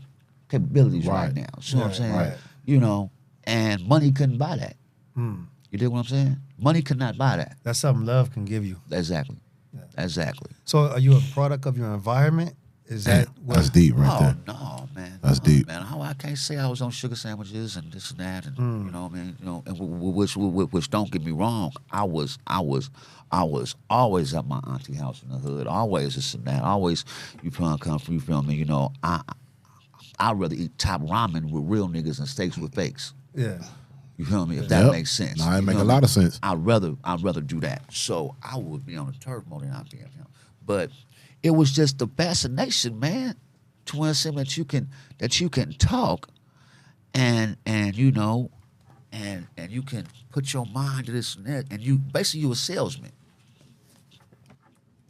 capabilities right now. See what I'm saying? right. You know, and money couldn't buy that. You dig what I'm saying? Money could not buy that. That's something love can give you. Exactly. Exactly. So, are you a product of your environment? Is that what? That's deep right Oh, there. no, man. That's No, deep. Man, I can't say I was on sugar sandwiches and this and that, and you know what I mean. You know, and which don't get me wrong, I was always at my auntie house in the hood, always this and that, always you feel come from, you feel me. You know, I'd rather eat top ramen with real niggas and steaks with fakes. Yeah. You feel me? If that Yep. makes sense. Nah, it You make know a what I lot mean? of sense. I'd rather do that. So I would be on the turf more than I'd be at him. But it was just the fascination, man, to understand that you can talk and you know and you can put your mind to this and that, and you a salesman.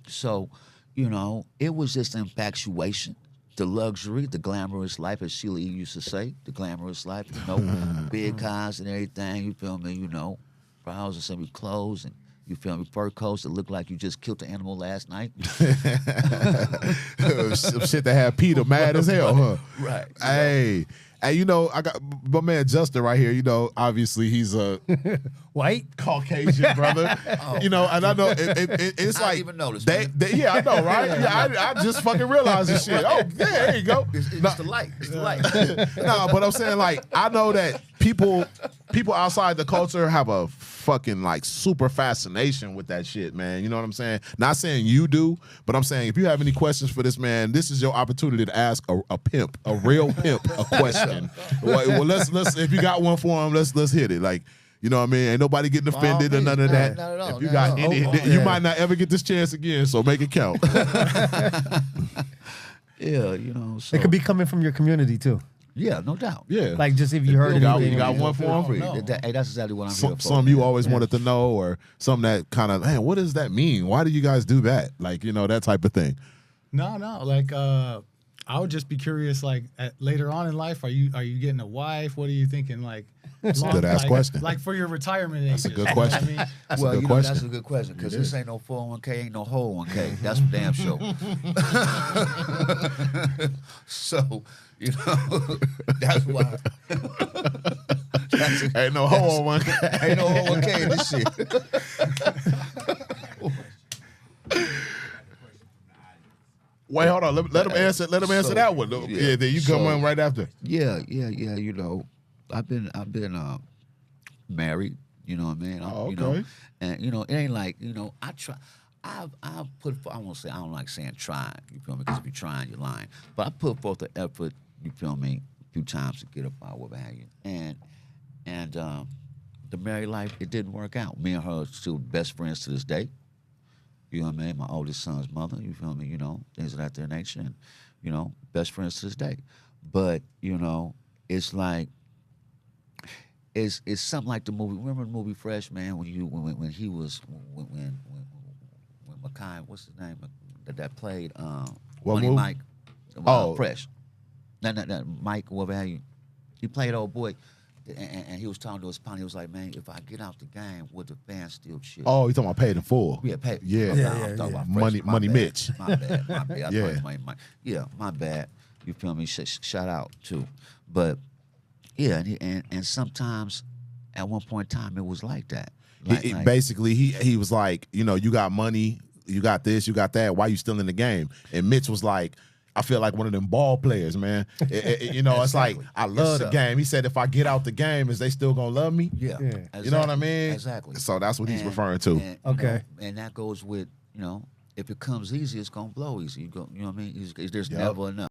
So, you know, it was just infatuation. The luxury, the glamorous life, as Sheila E. used to say, the glamorous life, you know, big cars and everything, you feel me, you know, browsing some clothes and, you feel me, fur coats that look like you just killed the animal last night. Some shit that had Peter mad as hell, huh? Right. Hey, you know, I got my man Justin right here. You know, obviously he's a White? Caucasian brother. You know, and I know it's I like didn't even notice, yeah, I know, right? Yeah, I just fucking realized this shit. Oh, yeah, there you go. It's the light. It's the light. No, but I'm saying, like, I know that people outside the culture have a fucking like super fascination with that shit, man. You know what I'm saying? Not saying you do, but I'm saying if you have any questions for this man, this is your opportunity to ask a pimp, a real pimp, a question. Well, let's if you got one for him, let's hit it. Like, you know what I mean? Ain't nobody getting offended or none of that. Not at all, If you not got at all. any, you might not ever get this chance again, so make it count. Yeah, you know. So, It could be coming from your community too. yeah, no doubt. Yeah. Like just if you heard You got- anything. you got one for him? Free. No. Hey, that's exactly what I'm here for. Some you man. always wanted to know, or something that kind of, man, what does that mean? Why do you guys do that? Like, you know, that type of thing. No. Like, I would just be curious. Like, later on in life, are you getting a wife? What are you thinking? Like, That's a good ass like, question. Like for your retirement ages. That's a good you know question. what I mean? That's Well, a good you know, question. that's a good question because this ain't no 401k, ain't no whole 1K. That's for damn sure. So, you know, that's why. Ain't no hole on one. Ain't no whole 1K in this shit. Wait, hold on. Let him answer. Let him answer So, that one. yeah. Yeah, then you come So- on right after. Yeah. You know, I've been married. You know what I mean? Oh, You know, okay. and you know, it ain't like I I've put. I won't say. I don't like saying trying. You feel me? Because if you're trying, you're lying. But I put forth the effort. You feel me? A few times to get up out, what have you. And the married life, it didn't work out. Me and her are still best friends to this day. You know what I mean? My oldest son's mother. You feel me? You know, things of that nature, and you know, best friends to this day. But you know, it's like. It's something like the movie. Remember the movie Fresh, man? When he was when Makai, what's his name? That played What Money movie? Mike. Oh. Fresh. That Mike, whatever have you. He played old boy, and he was talking to his partner. He was like, "Man, if I get out the game, would the fans still cheer?" Oh, you talking about Paid in Full? Yeah, pay. Yeah. I'm talking about Fresh. Money My Mitch. bad. My bad. I Yeah. thought it was Money. Yeah, my bad. You feel me? Shout out too, but. Yeah, and sometimes at one point in time it was like that. Basically, he was like, you know, you got money, you got this, you got that. Why you still in the game? And Mitch was like, I feel like one of them ball players, man. You know, it's like I love the game. He said, if I get out the game, is they still gonna love me? Yeah. You know what I mean? Exactly. So that's what he's referring to. And, Okay. and that goes with, you know, if it comes easy, it's gonna blow easy. You know what I mean? There's Yep. never enough.